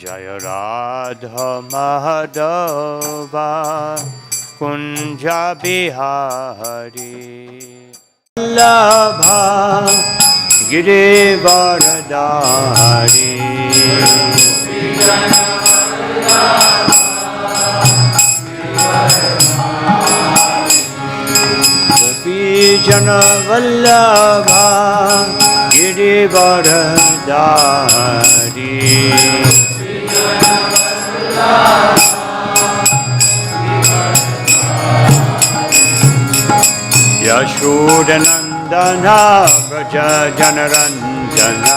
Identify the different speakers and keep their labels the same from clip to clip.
Speaker 1: जय राधा माधवा कुंज बिहारी वल्लभा गिरिवरधारी गोपीजन वल्लभा गिरिवरधारी यशोदनंदना व्रज जनरंजना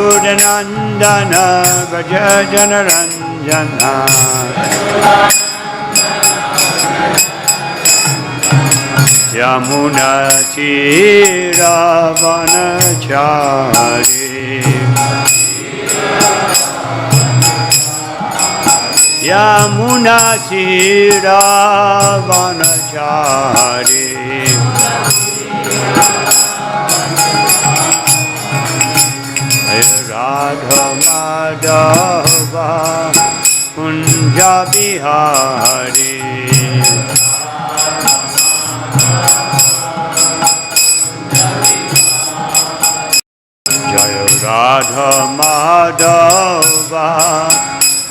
Speaker 1: यशोदनंदना व्रज जनरंजना यमुना तीरावनचारी यमुना तीरावनचारी राधा माधवा कुंज बिहारी जय राधा माधवा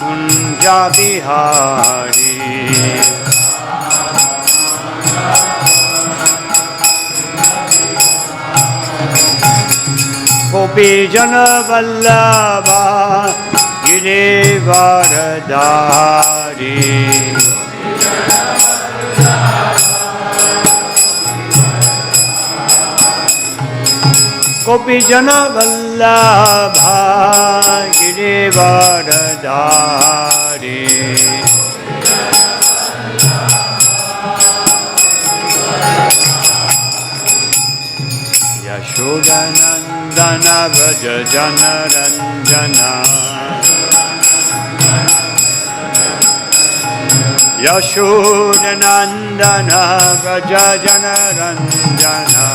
Speaker 1: कुंज बिहारी गोपीजन वल्लभा गिरिवरधारी गोपीजन वल्लभा गिरिवरधारी यशोदनंदन व्रज जनरंजना यशोदनंदन व्रज जनरंजना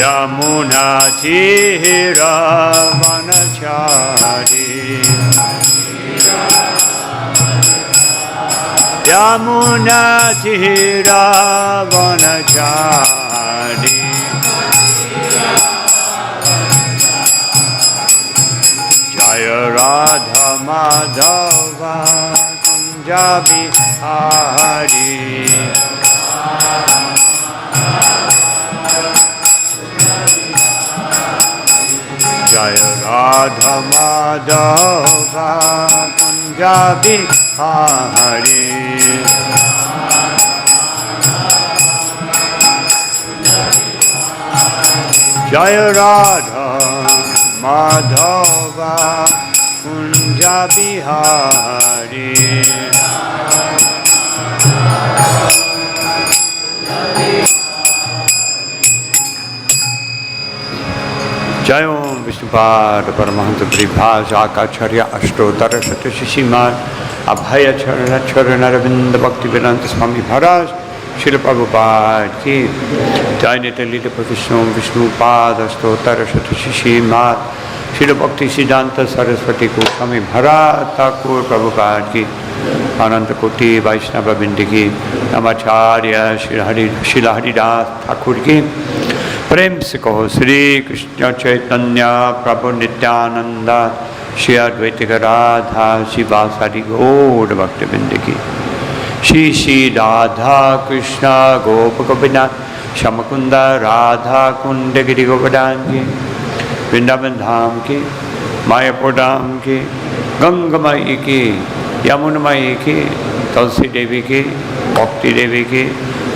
Speaker 1: यमुना तीरावनचारी यमुना तीरावनचारी जय राधा माधवा कुंज बिहारी जय राधा माधवा कुंज बिहारी जय राधा माधवा कुंज बिहारी जय ओम विष्णुपाद परमहंस परिभाष आकाचार्य अष्टोत्तर शतशिशिमार अभय चरण अरविंद भक्ति वेदांत स्वामी महाराज श्रील प्रभुपाद की जय नित्य लीला विष्णु विष्णुपाद अष्टोत्तर शतशिशिमार श्रील भक्ति सिद्धांत सरस्वती गोस्वामी महाराज ठाकुर प्रभुपाद की अनंत कोटि वैष्णव वृंद की नमाचार्य श्री हरिदास ठाकुर की प्रेम से कहो श्री कृष्ण चैतन्य प्रभु नित्यानंद श्री अद्वैत राधा शिवासादि गौर भक्तवृंद की श्री श्री राधा कृष्ण गोप गोपीनाथ श्यामकुंद राधा कुंड गिरि गोवर्धन की वृंदावन धाम की मायापुर धाम की गंगमयी की यमुनमयी की तुलसी देवी की भक्ति देवी की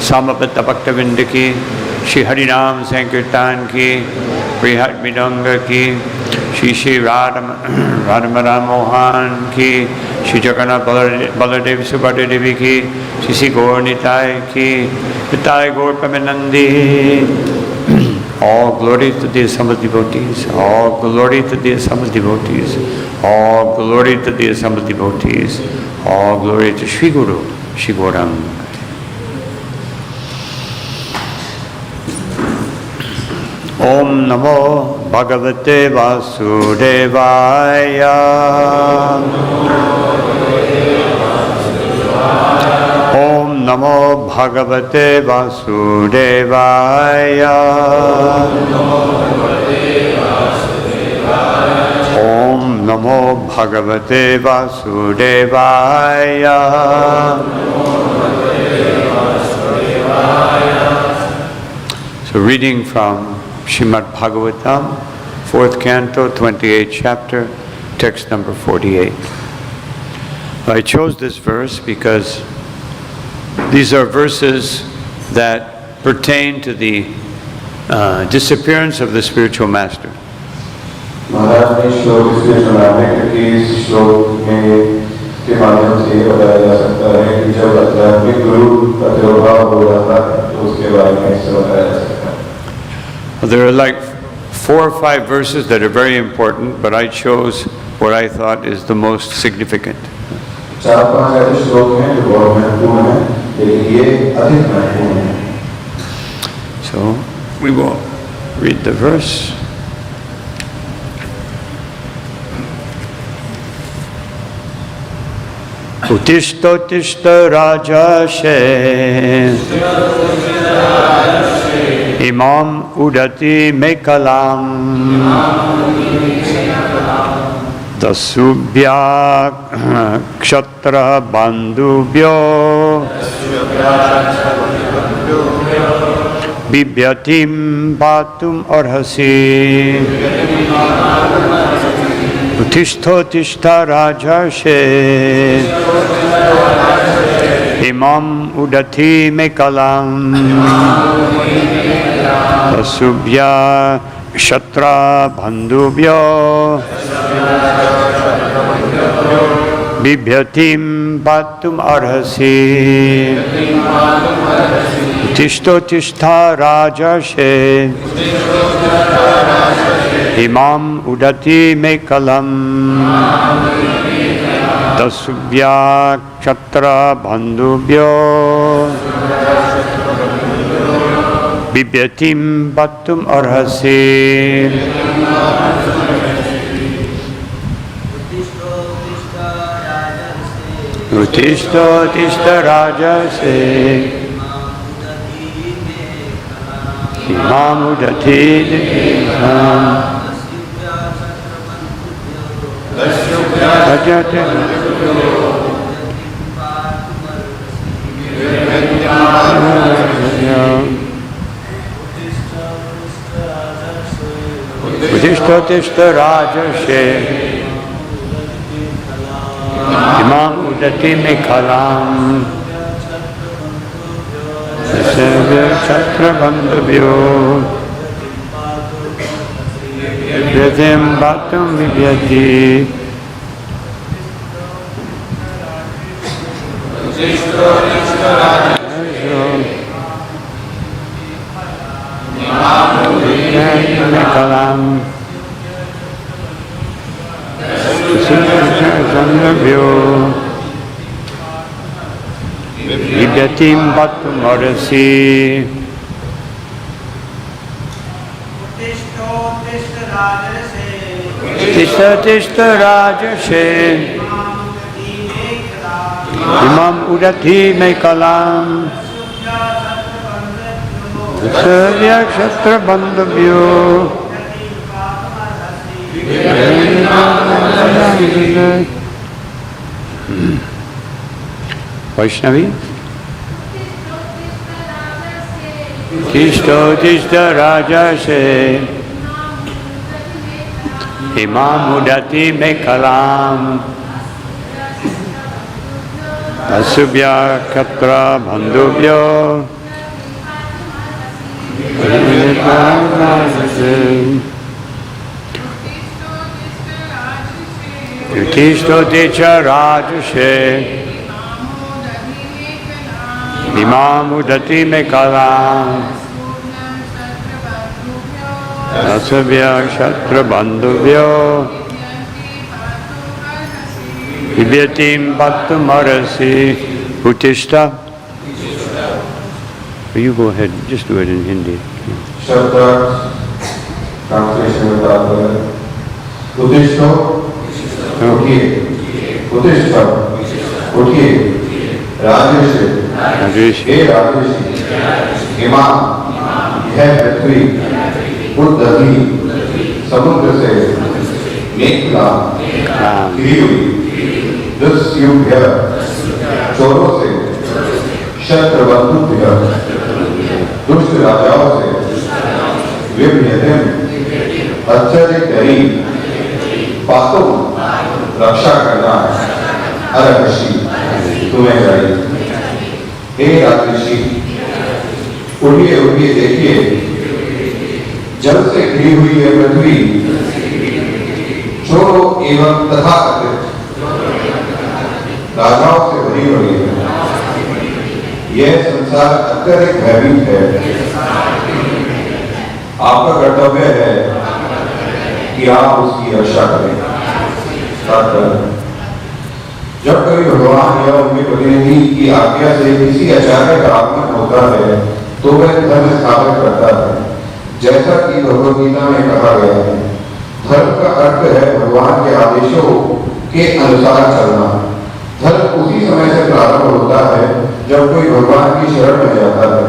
Speaker 1: समबद्ध भक्तवृंद की श्री हरिनाम संकीर्तन की बृहद मृदंग की श्री श्री राधा मोहन की श्री जगन्नाथ बलदेव सुभद्रा देवी की श्री श्री गौर निताय की निताय गौर Premanandi All glory to the assembled devotees, all glory to the assembled devotees, all glory to the assembled devotees, all glory to Shri Guru, Shri Gauranga. Om Namo Bhagavate Vasudevaya. Om Namo Bhagavate Vasudevaya. Om Namo Bhagavate Vasudevaya. So reading from Srimad Bhagavatam, 4th canto, 28th chapter, text number 48. I chose this verse because these are verses that pertain to the disappearance of the spiritual master.
Speaker 2: महाराज ने श्लोक इसलिए चुना है क्योंकि इस श्लोक में के माध्यम से ये बताया जा सकता है कि जब आध्यात्मिक गुरु का तिरोभाव हो जाता है तो उसके बारे में इससे बताया जा सकता है.
Speaker 1: There are like 4 or 5 verses that are very important, but I chose what I thought is the most significant.
Speaker 2: 4-5 ऐसे श्लोक हैं जो बहुत महत्वपूर्ण हैं, लेकिन ये अधिक महत्वपूर्ण हैं.
Speaker 1: So we will read the verse. Uttishta uttishta rajashe imam udati mekalam dasubhya kshatra bandhubhyo bibhyatim bhatum arhasi. Uttishta uttishta rajashe imam udati mekalam tasubhya kshatra bandhubhyo bibhyatim bhatum arhasi. Uttishta uttishta rajashe imam udati mekalam tasubhya kshatra bandhubhyo bibhyatim bhatum arhasi. Uttishta uttishta rajase imam udati mekalam Uttishta uttishta rajashe imam udati mekalam tasubhya kshatra bandhubhyo bibhyatim bhatum bibhyati. Mekalam bibhyatim bhatum arhasi. Uttishta uttishta rajashe imam udati mekalam tasubhya kshatra bandhubhyo Vaishnavi. Uttishta uttishta rajashe imam udati mekalam tasubhya kshatra bandhubhyo Uttishta uttishta rajashe imam udati mekalam tasubhya kshatra bandhubhyo bibhyatim bhatum arhasi. Uttishta. You go ahead, just do it in Hindi.
Speaker 2: शब्दार्थ translation बताता है, उत्तिष्ठो, उठिए, उत्तिष्ठ, उठिए, राजर्षि, हे राजर्षि, इमां, यह पृथ्वी, उद्दधि, समुद्र से, मेखला, घिरी हुई, दुष्युभ्य, चोरों से, शत्रबंधुभ्य, दुष्ट राजाओं से, विभ्यतिम, अत्यधिकरी, पापों, रक्षा करना, अरहसी, तुम्हें चाहिए। हे राजर्षि, उठिए उठिए देखिए, जल से घिरी हुई है पृथ्वी, चोरों एवं तथाकथित राजाओं से भरी हुई है। यह संसार अत्यधिक भयभीत है। आपका कर्तव्य है कि आप उसकी रक्षा करें। जब कभी भगवान या उनके प्रतिनिधि की आज्ञा से किसी आचार्य का आगमन होता है तो वह धर्म स्थापित करता है, जैसा कि भगवद गीता में कहा गया है। धर्म का अर्थ है भगवान के आदेशों के अनुसार चलना। धर्म उसी समय से प्रारंभ होता है जब कोई भगवान की शरण में जाता है।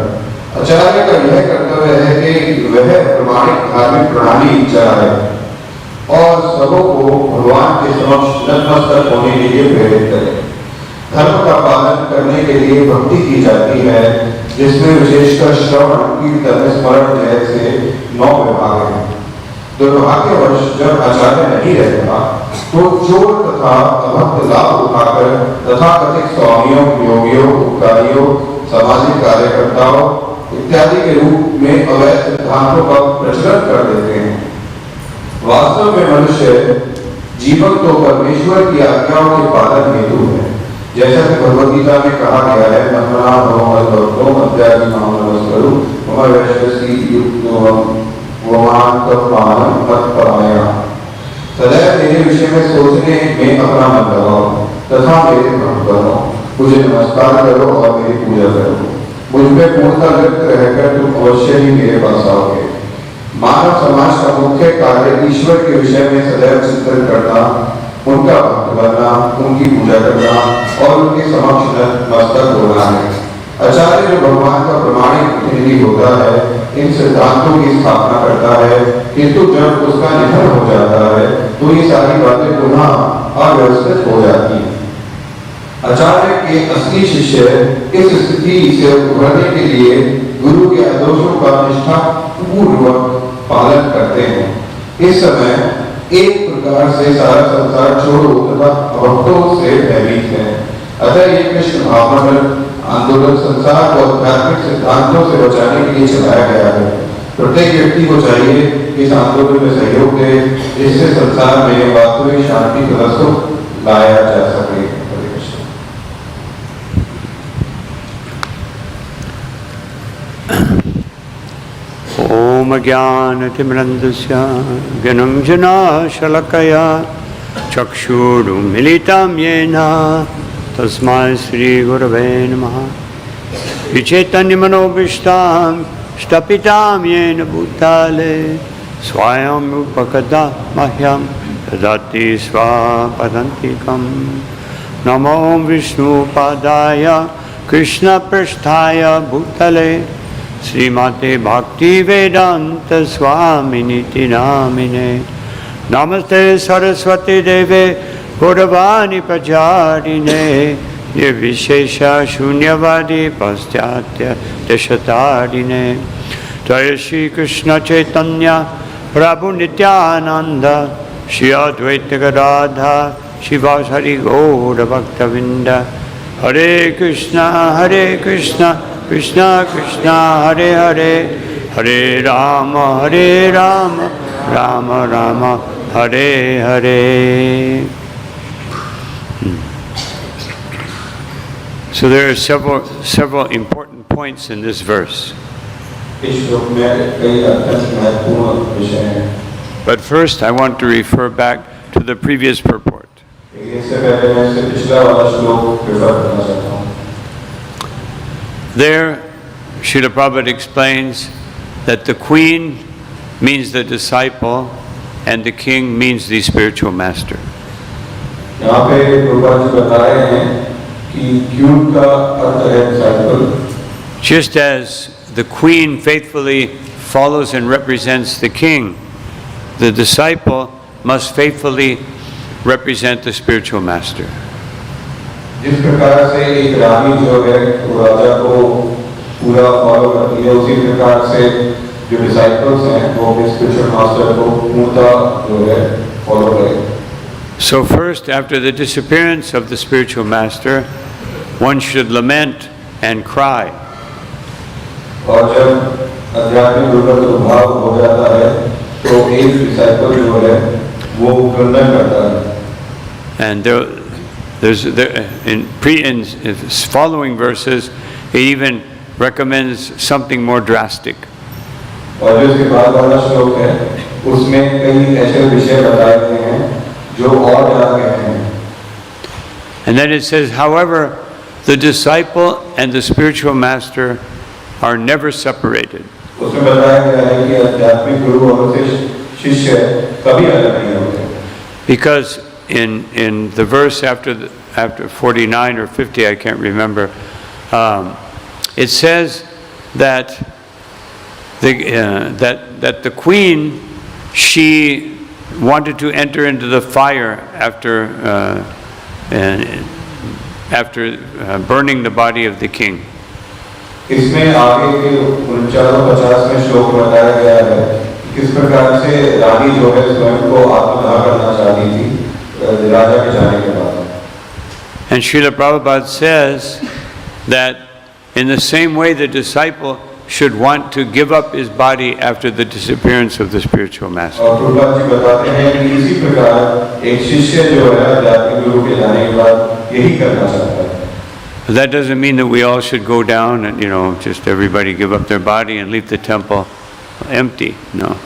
Speaker 2: आचार्य का यह कर्तव्य है कि वह प्रमाणिक धार्मिक प्रणाली चलाए और सबों को भगवान के समक्ष नतमस्तक होने के लिए प्रेरित करे। धर्म का पालन करने के लिए भक्ति की जाती है, जिसमें विशेषकर श्रवण, कीर्तन, स्मरण जैसे 9 विभाग हैं। दुर्भाग्यवश जब आचार्य नहीं रहता तो चोर तथा अभक्त लाभ उठाकर तथाकथित स्वामियों, योगियों, उपकारियों, सामाजिक कार्यकर्ताओं इत्यादि के रूप में अवैध सिद्धांतों का प्रचलन कर देते हैं। वास्तव में मनुष्य जीवन तो परमेश्वर की आज्ञाओं के पालन हेतु है, जैसा कि भगवद गीता में कहा गया है, मन्मना भवमद भक्तो मध्यादि माम नमस्करु मम वैश्वसी युक्तो वमान्तपानम तत्पराया। सदैव मेरे विषय में सोचने में अपना मन लगाओ तथा मेरे भक्त बनो, मुझे नमस्कार करो और मेरी पूजा करो। मुझ पे पूर्णतः लिप्त रहकर तुम अवश्य ही मेरे पास आओगे। मानव समाज का मुख्य कार्य ईश्वर के विषय में सदैव चिंतन करना, उनका भक्त बनना, उनकी पूजा करना और उनके समक्ष नतमस्तक होना है। आचार्य जो भगवान का प्रमाणिक प्रतिनिधि होता है, इन सिद्धांतों की स्थापना करता है, किंतु जब उसका निधन हो जाता है तो ये सारी बातें पुनः अव्यवस्थित हो जाती हैं। आचार्य के असली शिष्य इस स्थिति से उभरने के लिए गुरु के आदेशों का निष्ठापूर्वक पालन करते हैं। इस समय एक प्रकार से सारा संसार चोरों तथा भक्तों से भयभीत है। अतः ये कृष्ण भावनामृत आंदोलन संसार को आध्यात्मिक सिद्धांतों से बचाने के लिए चलाया गया है। प्रत्येक व्यक्ति को चाहिए कि इस आंदोलन में सहयोग दे, जिससे संसार में वास्तविक शांति तथा सुख लाया जा सके।
Speaker 1: ओम ज्ञानतिमिरन्धस्य ज्ञानञ्जनशलाकया चक्षुरुन्मीलितं येन तस्मै श्रीगुरवे नमः। विचैतन्यमनोभीष्टां स्थापितां येन भूतले स्वयं रूपकदा मह्यं ददाति स्वपदान्तिकं। नमो विष्णुपादाय कृष्णपृष्ठाय भूतले श्रीमते भक्ति वेदांत स्वामिनिति नामिने। नमस्ते सरस्वती देवे गौरवाणी प्रचारिणे निर्विशेष शून्यवादी पाश्चात्य देशतारिणे। जय श्री कृष्ण चैतन्य प्रभु नित्यानंद श्री अद्वैत गदाधर शिवासादि गौर भक्तवृंद। हरे कृष्णा कृष्णा कृष्णा हरे हरे, हरे Ram Ram Ram Hare Hare. So there are several important points in this verse. But first I want to refer back to the previous purport. There, Srila Prabhupada explains that the queen means the disciple, and the king means the spiritual master.
Speaker 2: यहाँ पे प्रभुपाद जी बता रहे हैं कि cute का अर्थ है disciple.
Speaker 1: Just as the queen faithfully follows and represents the king, the disciple must faithfully represent the spiritual master.
Speaker 2: जिस प्रकार से एक रानी जो है वो राजा को पूरा फॉलो करती है, उसी प्रकार से जो डिसाइपल्स हैं वो अपने स्पिरिचुअल मास्टर को पूर्णतः जो है फॉलो करें.
Speaker 1: So first, after the disappearance of the spiritual master, one should lament and cry.
Speaker 2: और जब आध्यात्मिक गुरु का भाव हो जाता है तो एक डिसाइपल जो है वो क्रंदन करता है.
Speaker 1: And in following verses, it even recommends something more drastic.
Speaker 2: और जो इसके बाद वाला श्लोक है उसमें कई ऐसे विषय बताए गए हैं जो और ज्यादा कहते हैं.
Speaker 1: And then it says, however, the disciple and the spiritual master are never separated.
Speaker 2: उसमें बताया गया है कि आध्यात्मिक गुरु और उसके शिष्य कभी अलग नहीं होते.
Speaker 1: Because in the verse after 49 or 50, I can't remember, it says that the queen, she wanted to enter into the fire after burning the body of the king.
Speaker 2: इसमें आगे के 49-50 में श्लोक बताया गया है किस प्रकार से रानी जो है स्वयं को आत्मदाह करना चाहती थी राजा के जाने के बाद.
Speaker 1: And Srila Prabhupada says that in the same way the disciple should want to give up his body after the disappearance of the spiritual master.
Speaker 2: और प्रभुपाद जी बताते हैं कि इसी प्रकार एक शिष्य जो है आध्यात्मिक गुरु के जाने के बाद यही करना चाहता है.
Speaker 1: That doesn't mean that we all should go down and, just everybody give up their body and leave the temple empty. No.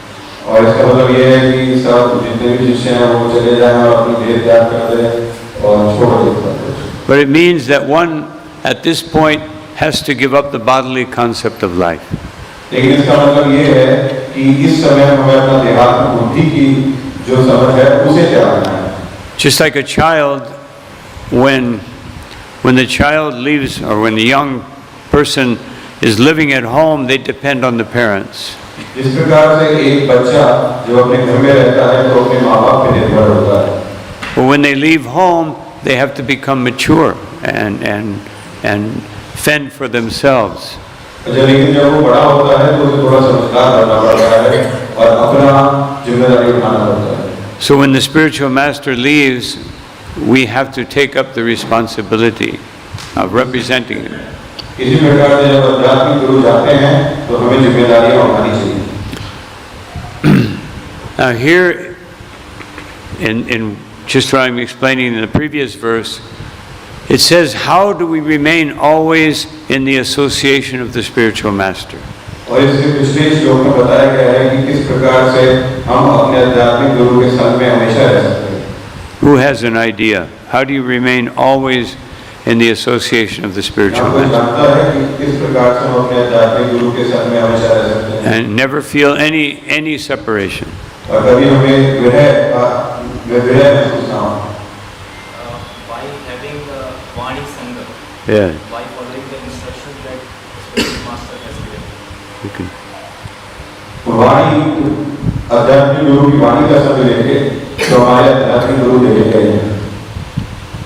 Speaker 2: और इसका मतलब ये है कि सब जितने भी शिष्य हैं वो चले जाएं और अपनी देह त्याग कर दें और छोड़ दें.
Speaker 1: But it means that one at this point has to give up the bodily concept of life.
Speaker 2: लेकिन इसका मतलब ये है कि इस समय हमें अपना देहात्म बुद्धि की जो समझ है उसे त्यागना है.
Speaker 1: Just like a child, when the child leaves, or when the young person is living at home, they depend on the parents.
Speaker 2: इस प्रकार से एक बच्चा जो अपने घर में रहता है तो अपने माँ-बाप पे निर्भर होता है.
Speaker 1: But when they leave home, they have to become mature and fend for themselves.
Speaker 2: लेकिन जब वो बड़ा होता है तो उसे थोड़ा समझदार बनना पड़ता है और अपना जिम्मेदारी उठाना पड़ता है.
Speaker 1: So when the spiritual master leaves, we have to take up the responsibility of representing him.
Speaker 2: इसी प्रकार से जब आध्यात्मिक गुरु जाते हैं तो हमें जिम्मेदारियां उठानी चाहिए.
Speaker 1: Now here, in just what I'm explaining in the previous verse, it says, how do we remain always in the association of the spiritual master?
Speaker 2: और इसके पिछले श्लोक में बताया गया है कि किस प्रकार से हम अपने आध्यात्मिक गुरु के संग में हमेशा रह सकते हैं.
Speaker 1: Who has an idea? How do you remain always in the association of the spiritual master? And never feel any separation.
Speaker 3: By having Vani Sangha,
Speaker 1: Yeah.
Speaker 3: by following the instructions that the spiritual master has given.
Speaker 1: You can.
Speaker 2: आध्यात्मिक गुरु की वाणी का संग लेके तो हमारे आध्यात्मिक गुरु देखे गए हैं.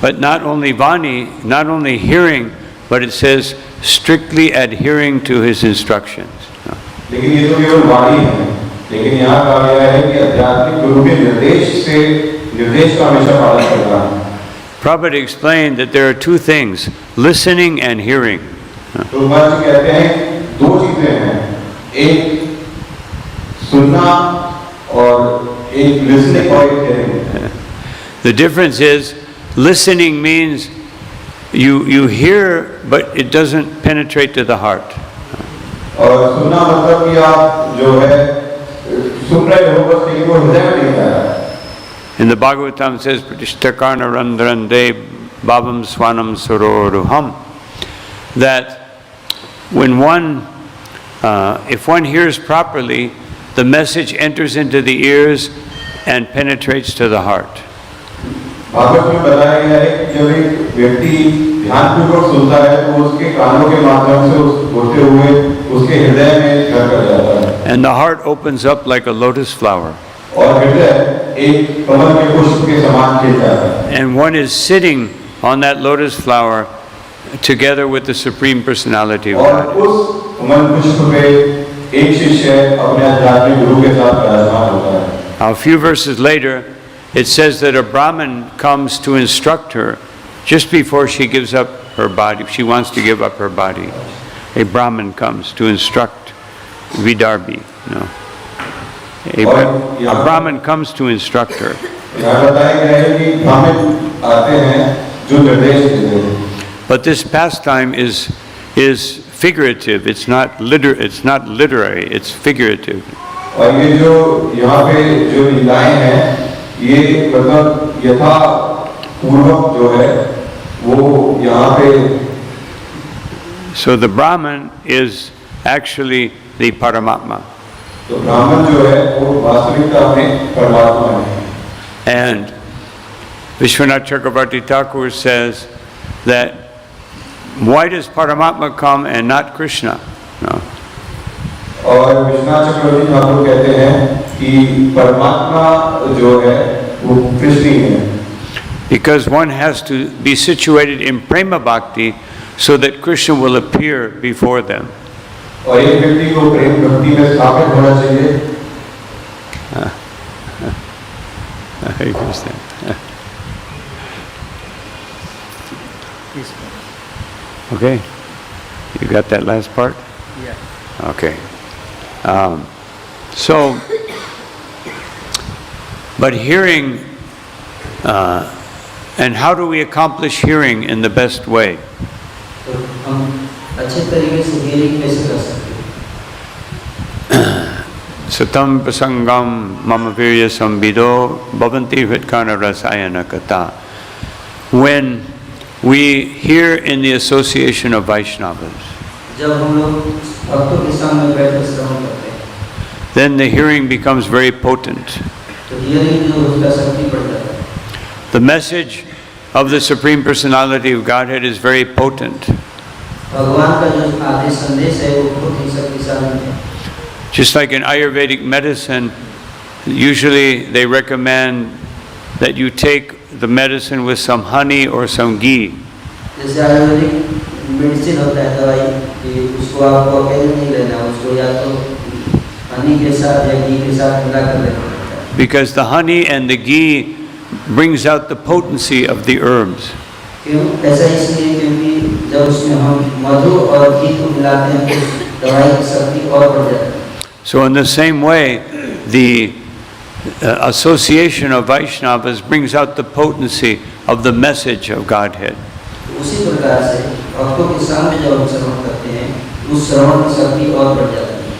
Speaker 1: But not only Vani, not only hearing, but it says strictly adhering to his instructions.
Speaker 2: लेकिन ये तो केवल वाणी है. लेकिन यहाँ कहा गया है कि आध्यात्मिक गुरु के निर्देश का हमेशा पालन करना है.
Speaker 1: Prabhupada explained that there are two things, listening and hearing.
Speaker 2: तो महाराज कहते हैं दो चीजें हैं, एक सुनना और एक listening और एक hearing.
Speaker 1: The difference is, listening means you hear, but it doesn't penetrate to the heart.
Speaker 2: और सुनना मतलब कि आप जो है सुन रहे हो बस लेकिन वो हृदय में नहीं जा रहा.
Speaker 1: In the Bhagavatam it says, Pratishtakarna randrande bhavam swanam sororuham, that when if one hears properly, the message enters into the ears and penetrates to the heart.
Speaker 2: Bhagavat में बताया गया है कि जब एक व्यक्ति ध्यानपूर्वक सुनता है तो उसके कानों के माध्यम से होते हुए उसके हृदय में घर कर जाता है।
Speaker 1: And the heart opens up like a lotus flower.
Speaker 2: और हृदय एक कमल के पुष्प के समान खिल जाता है।
Speaker 1: And one is sitting on that lotus flower together with the Supreme Personality of
Speaker 2: और
Speaker 1: God.
Speaker 2: उस कमल पुष्प पे एक शिष्य अपने आध्यात्मिक गुरु के साथ विराजमान होता है।
Speaker 1: A few verses later, it says that a Brahmin comes to instruct her just before she gives up her body. She wants to give up her body. A Brahmin comes to instruct Vidarbhi. No. A Brahmin comes to instruct her.
Speaker 2: यहाँ बताया गया है कि ब्राह्मण आते हैं जो निर्देश देते हैं।
Speaker 1: But this pastime is figurative. It's not literary. It's figurative.
Speaker 2: और ये जो यहाँ पे जो लीलाएं हैं ये मतलब यथा पूर्वक जो है वो यहाँ पे।
Speaker 1: So the Brahman is actually the Paramatma.
Speaker 2: तो ब्राह्मण जो है वो वास्तविकता में परमात्मा है।
Speaker 1: And Vishwanath Chakravarti Thakur says that why does Paramatma come and not Krishna? No.
Speaker 2: और विश्वनाथ चक्रवर्ती ठाकुर कहते हैं कि परमात्मा जो है वो कृष्ण ही है।
Speaker 1: Because one has to be situated in prema bhakti so that Krishna will appear before them.
Speaker 2: और एक व्यक्ति को प्रेम भक्ति में स्थापित होना चाहिए।
Speaker 1: Hare Krishna. Okay, you got that last part?
Speaker 3: Yeah.
Speaker 1: Okay. But hearing, and how do we accomplish hearing in the best way?
Speaker 4: तो हम अच्छे तरीके से hearing कैसे कर सकते हैं?
Speaker 1: Satam prasangam mama virya sambido bhavanti hritkana rasayana kata. When we hear in the association of Vaishnavas,
Speaker 4: जब हम लोग भक्तों के सामने बैठकर श्रवण करते हैं,
Speaker 1: then the hearing becomes very potent.
Speaker 4: तो hearing जो उसका शक्ति बढ़ जाता है।
Speaker 1: The message of the Supreme Personality of Godhead is very potent.
Speaker 4: भगवान का जो आदेश संदेश है वो बहुत ही शक्तिशाली है।
Speaker 1: Just like in Ayurvedic medicine, usually they recommend that you take the medicine with some honey or some ghee.
Speaker 4: जैसे आयुर्वेदिक मेडिसिन होता है दवाई कि उसको आपको अकेले नहीं लेना, उसको या तो हनी के साथ या घी के साथ मिला कर लेना होता है।
Speaker 1: Because the honey and the ghee brings out the potency of the herbs.
Speaker 4: क्यों ऐसा इसलिए क्योंकि जब उसमें हम मधु और घी को मिलाते हैं तो दवाई की शक्ति और बढ़ जाती है।
Speaker 1: So in the same way, the association of Vaishnavas brings out the potency of the message of Godhead.
Speaker 4: उसी प्रकार से भक्तों के सामने जब हम श्रवण करते हैं उस श्रवण की शक्ति और बढ़ जाती है।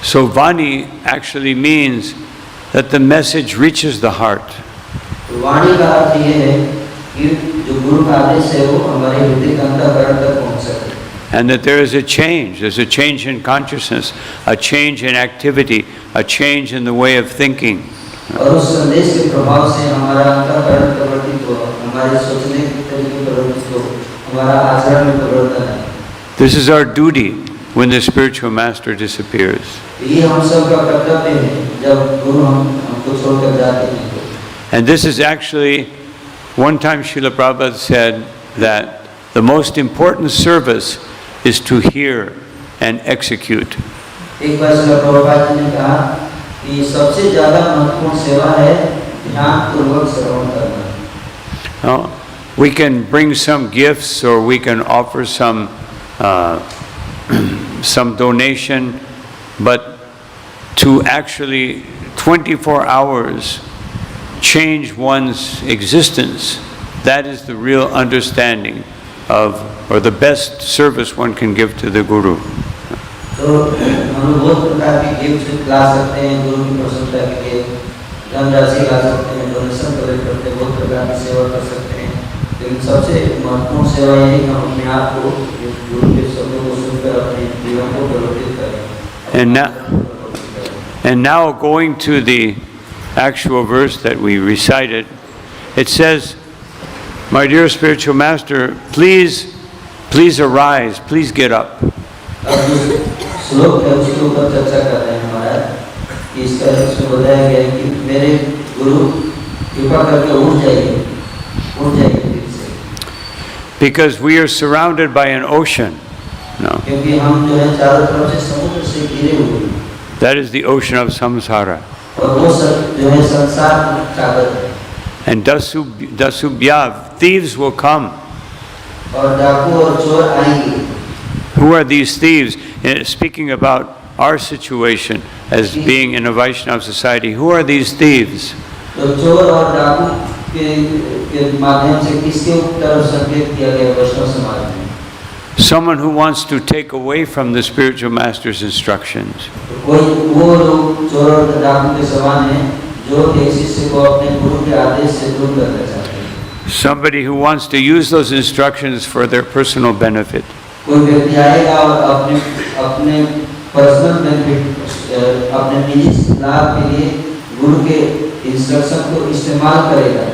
Speaker 1: So Vani actually means that the message reaches the heart.
Speaker 4: तो वाणी का अर्थ ये है कि जो गुरु का आदेश है वो हमारे हृदय के अंतःकरण तक पहुंच सके।
Speaker 1: And that there is a change. There's a change in consciousness, a change in activity, a change in the way of thinking.
Speaker 4: और उस संदेश के प्रभाव से हमारा अंतःकरण परिवर्तित हो, हमारे सोचने के तरीके परिवर्तित हो, हमारा आचरण में परिवर्तन है।
Speaker 1: This is our duty when the spiritual master disappears.
Speaker 4: ये हम सब का कर्तव्य है जब गुरु हमको छोड़कर जाते हैं।
Speaker 1: And this is actually, one time Srila Prabhupada said that the most important service is to hear and execute.
Speaker 4: एक बार श्रील प्रभुपाद जी ने कहा कि सबसे ज्यादा महत्वपूर्ण सेवा है ध्यानपूर्वक श्रवण करना।
Speaker 1: Now, we can bring some gifts or we can offer some some donation, but to actually 24 hours change one's existence, that is the real understanding of, or the best service one can give to the Guru.
Speaker 4: तो हम लोग बहुत प्रकार के gift ला सकते हैं, गुरु की प्रसन्नता के लिए धनराशि ला सकते हैं, डोनेशन करते हैं, बहुत प्रकार की सेवा कर सकते हैं, लेकिन सबसे महत्वपूर्ण सेवा ये है कि हम अपने आप को गुरु के शब्दों को सुनकर अपने जीवन को परिवर्तित करें।
Speaker 1: And now going to the actual verse that we recited, it says, "My dear spiritual master, please arise, please get up."
Speaker 4: अब जो श्लोक है उसके ऊपर चर्चा कर रहे हैं महाराज कि इसका इसमें बताया गया है कि मेरे गुरु कृपा करके उठ जाइए फिर से।
Speaker 1: Because we are surrounded by an ocean. No.
Speaker 4: क्योंकि हम जो है चारों तरफ से समुद्र से घिरे हुए हैं।
Speaker 1: That is the ocean of samsara.
Speaker 4: और वो सब जो है संसार सागर है।
Speaker 1: And dasubhya, thieves will come.
Speaker 4: और डाकू और चोर आएंगे।
Speaker 1: Who are these thieves? Speaking about our situation as being in a Vaishnava society, who are these thieves?
Speaker 4: तो चोर और डाकू के माध्यम से किसके तरफ संकेत किया गया वैष्णव समाज में?
Speaker 1: Someone who wants to take away from the spiritual master's instructions.
Speaker 4: कोई वो लोग चोर और डाकू के समान हैं जो एक शिष्य को अपने गुरु के आदेश से दूर करना चाहते हैं।
Speaker 1: Somebody who wants to use those instructions for their personal benefit.
Speaker 4: कोई व्यक्ति आएगा और अपने पर्सनल बेनिफिट अपने निजी लाभ के लिए गुरु के इंस्ट्रक्शन को इस्तेमाल करेगा।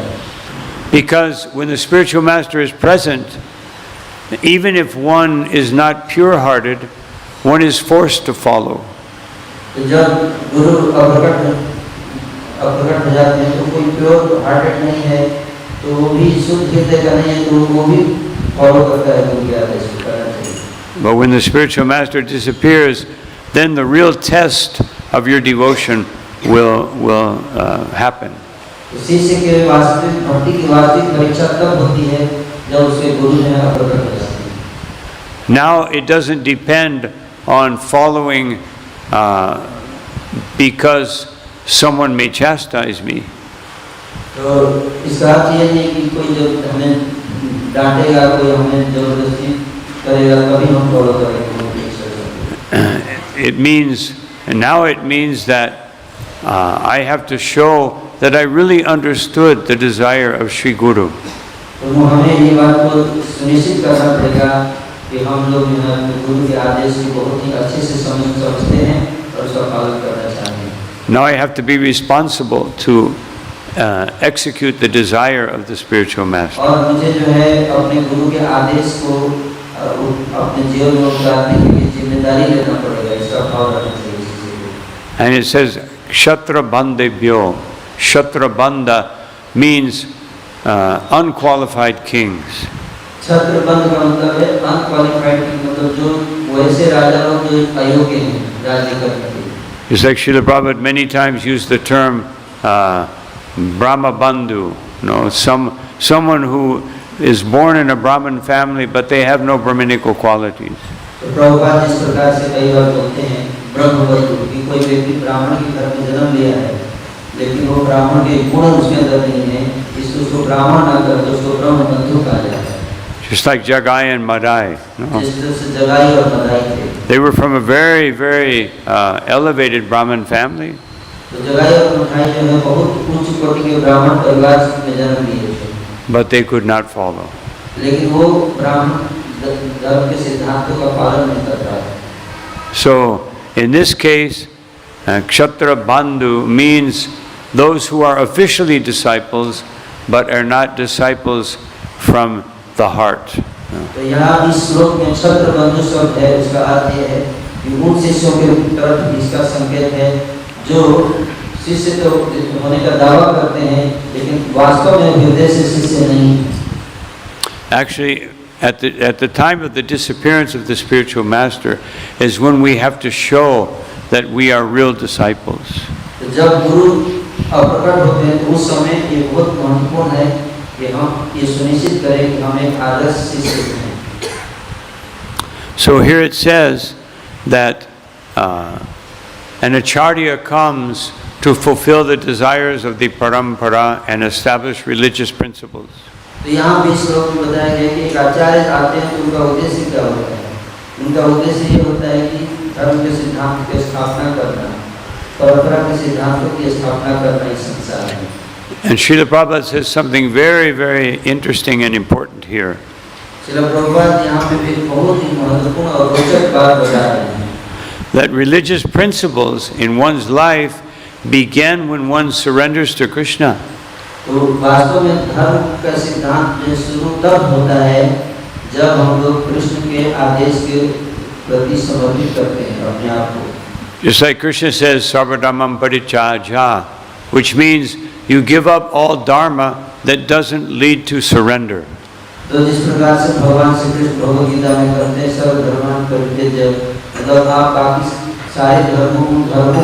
Speaker 1: Because when the spiritual master is present, even if one is not pure-hearted, one is forced to follow.
Speaker 4: जब गुरु अप्रकट हो जाते हैं तो कोई प्योर हार्टेड नहीं है तो वो भी शुद्ध हृदय का नहीं है तो वो भी फॉलो करता है गुरु के आदेश को करना चाहिए।
Speaker 1: But when the spiritual master disappears, then the real test of your devotion will happen.
Speaker 4: शिष्य के वास्तविक भक्ति की वास्तविक परीक्षा तब होती है जब उसके गुरु ने अप्रकट हो जाते हैं।
Speaker 1: Now it doesn't depend on following because someone may chastise me.
Speaker 4: तो इसका अर्थ ये नहीं कि कोई जब हमें डांटेगा कोई हमें जबरदस्ती करेगा कभी हम फॉलो करेंगे।
Speaker 1: It means that I have to show that I really understood the desire of Sri Guru.
Speaker 4: तो हमें ये बात को सुनिश्चित करना पड़ेगा कि हम लोग गुरु के आदेश को बहुत ही अच्छे से समझते हैं और उसका पालन करना चाहते हैं।
Speaker 1: Now I have to be responsible to execute the desire of the spiritual master.
Speaker 4: और मुझे जो है अपने गुरु के आदेश को अपने जीवन में उतारने के लिए जिम्मेदारी लेना पड़ेगा, इसका भाव रखना चाहिए।
Speaker 1: And it says Kshatra Bandebhyo. Kshatra Banda means unqualified kings.
Speaker 4: छत्र बंद का मतलब है अनक्वालिफाइड किंग, मतलब जो वैसे राजा लोग जो अयोग्य हैं राज्य करने के लिए।
Speaker 1: It's like Srila Prabhupada many times used the term Brahma Bandhu. No, someone who is born in a Brahmin family but they have no Brahminical qualities.
Speaker 4: तो प्रभुपाद जिस प्रकार से कई बार बोलते हैं ब्रह्म बंधु कि कोई व्यक्ति ब्राह्मण के घर में जन्म लिया है लेकिन वो ब्राह्मण के गुण उसके अंदर नहीं है, इसलिए उसको ब्राह्मण ना कर तो उसको ब्रह्म बंधु कहा जाता है।
Speaker 1: Just like Jagai and Madai. No?
Speaker 4: जिस तरह से जगाई और मदाई थे।
Speaker 1: They were from a very, very elevated Brahmin family.
Speaker 4: तो जगाई और मदाई जो है बहुत उच्च कोटि के ब्राह्मण परिवार में जन्म लिए थे।
Speaker 1: But they could not follow.
Speaker 4: लेकिन वो ब्राह्मण धर्म के सिद्धांतों का पालन नहीं कर रहा है।
Speaker 1: So, in this case, Kshatra Bandhu means those who are officially disciples but are not disciples from the heart.
Speaker 4: तो यहाँ इस श्लोक में छत्र बंधु शब्द है, उसका अर्थ ये है कि उन शिष्यों के तरफ इसका संकेत है जो शिष्य तो होने का दावा करते हैं लेकिन वास्तव में हृदय से शिष्य नहीं।
Speaker 1: Actually, at the time of the disappearance of the spiritual master is when we have to show that we are real disciples.
Speaker 4: जब गुरु अप्रकट होते हैं तो उस समय ये बहुत महत्वपूर्ण है कि हम ये सुनिश्चित करें कि हम एक आदर्श शिष्य हैं।
Speaker 1: So here it says that an acharya comes to fulfill the desires of the parampara and establish religious principles.
Speaker 4: तो यहाँ भी श्लोक में बताया गया कि एक आचार्य आते हैं तो उनका उद्देश्य क्या होता है? उनका उद्देश्य ये होता है कि धर्म के सिद्धांत की स्थापना करना, परंपरा के सिद्धांतों की स्थापना करना इस संसार में।
Speaker 1: And Srila Prabhupada says something very, very interesting and important here.
Speaker 4: Srila Prabhupada यहाँ पे भी बहुत ही महत्वपूर्ण और रोचक बात बता रहे हैं
Speaker 1: That religious principles in one's life begin when one surrenders to Krishna.
Speaker 4: तो वास्तव में धर्म का सिद्धांत जो शुरू तब होता है जब हम लोग कृष्ण के आदेश के प्रति समर्पित करते हैं अपने आप को
Speaker 1: Just like Krishna says, Sarvadharmam parityajya, which means you give up all dharma that doesn't lead to surrender.
Speaker 4: तो जिस प्रकार से भगवान श्री कृष्ण भगवद गीता में कहते हैं सर्वधर्मान् परित्यज्य, मतलब आप बाकी सारे धर्मों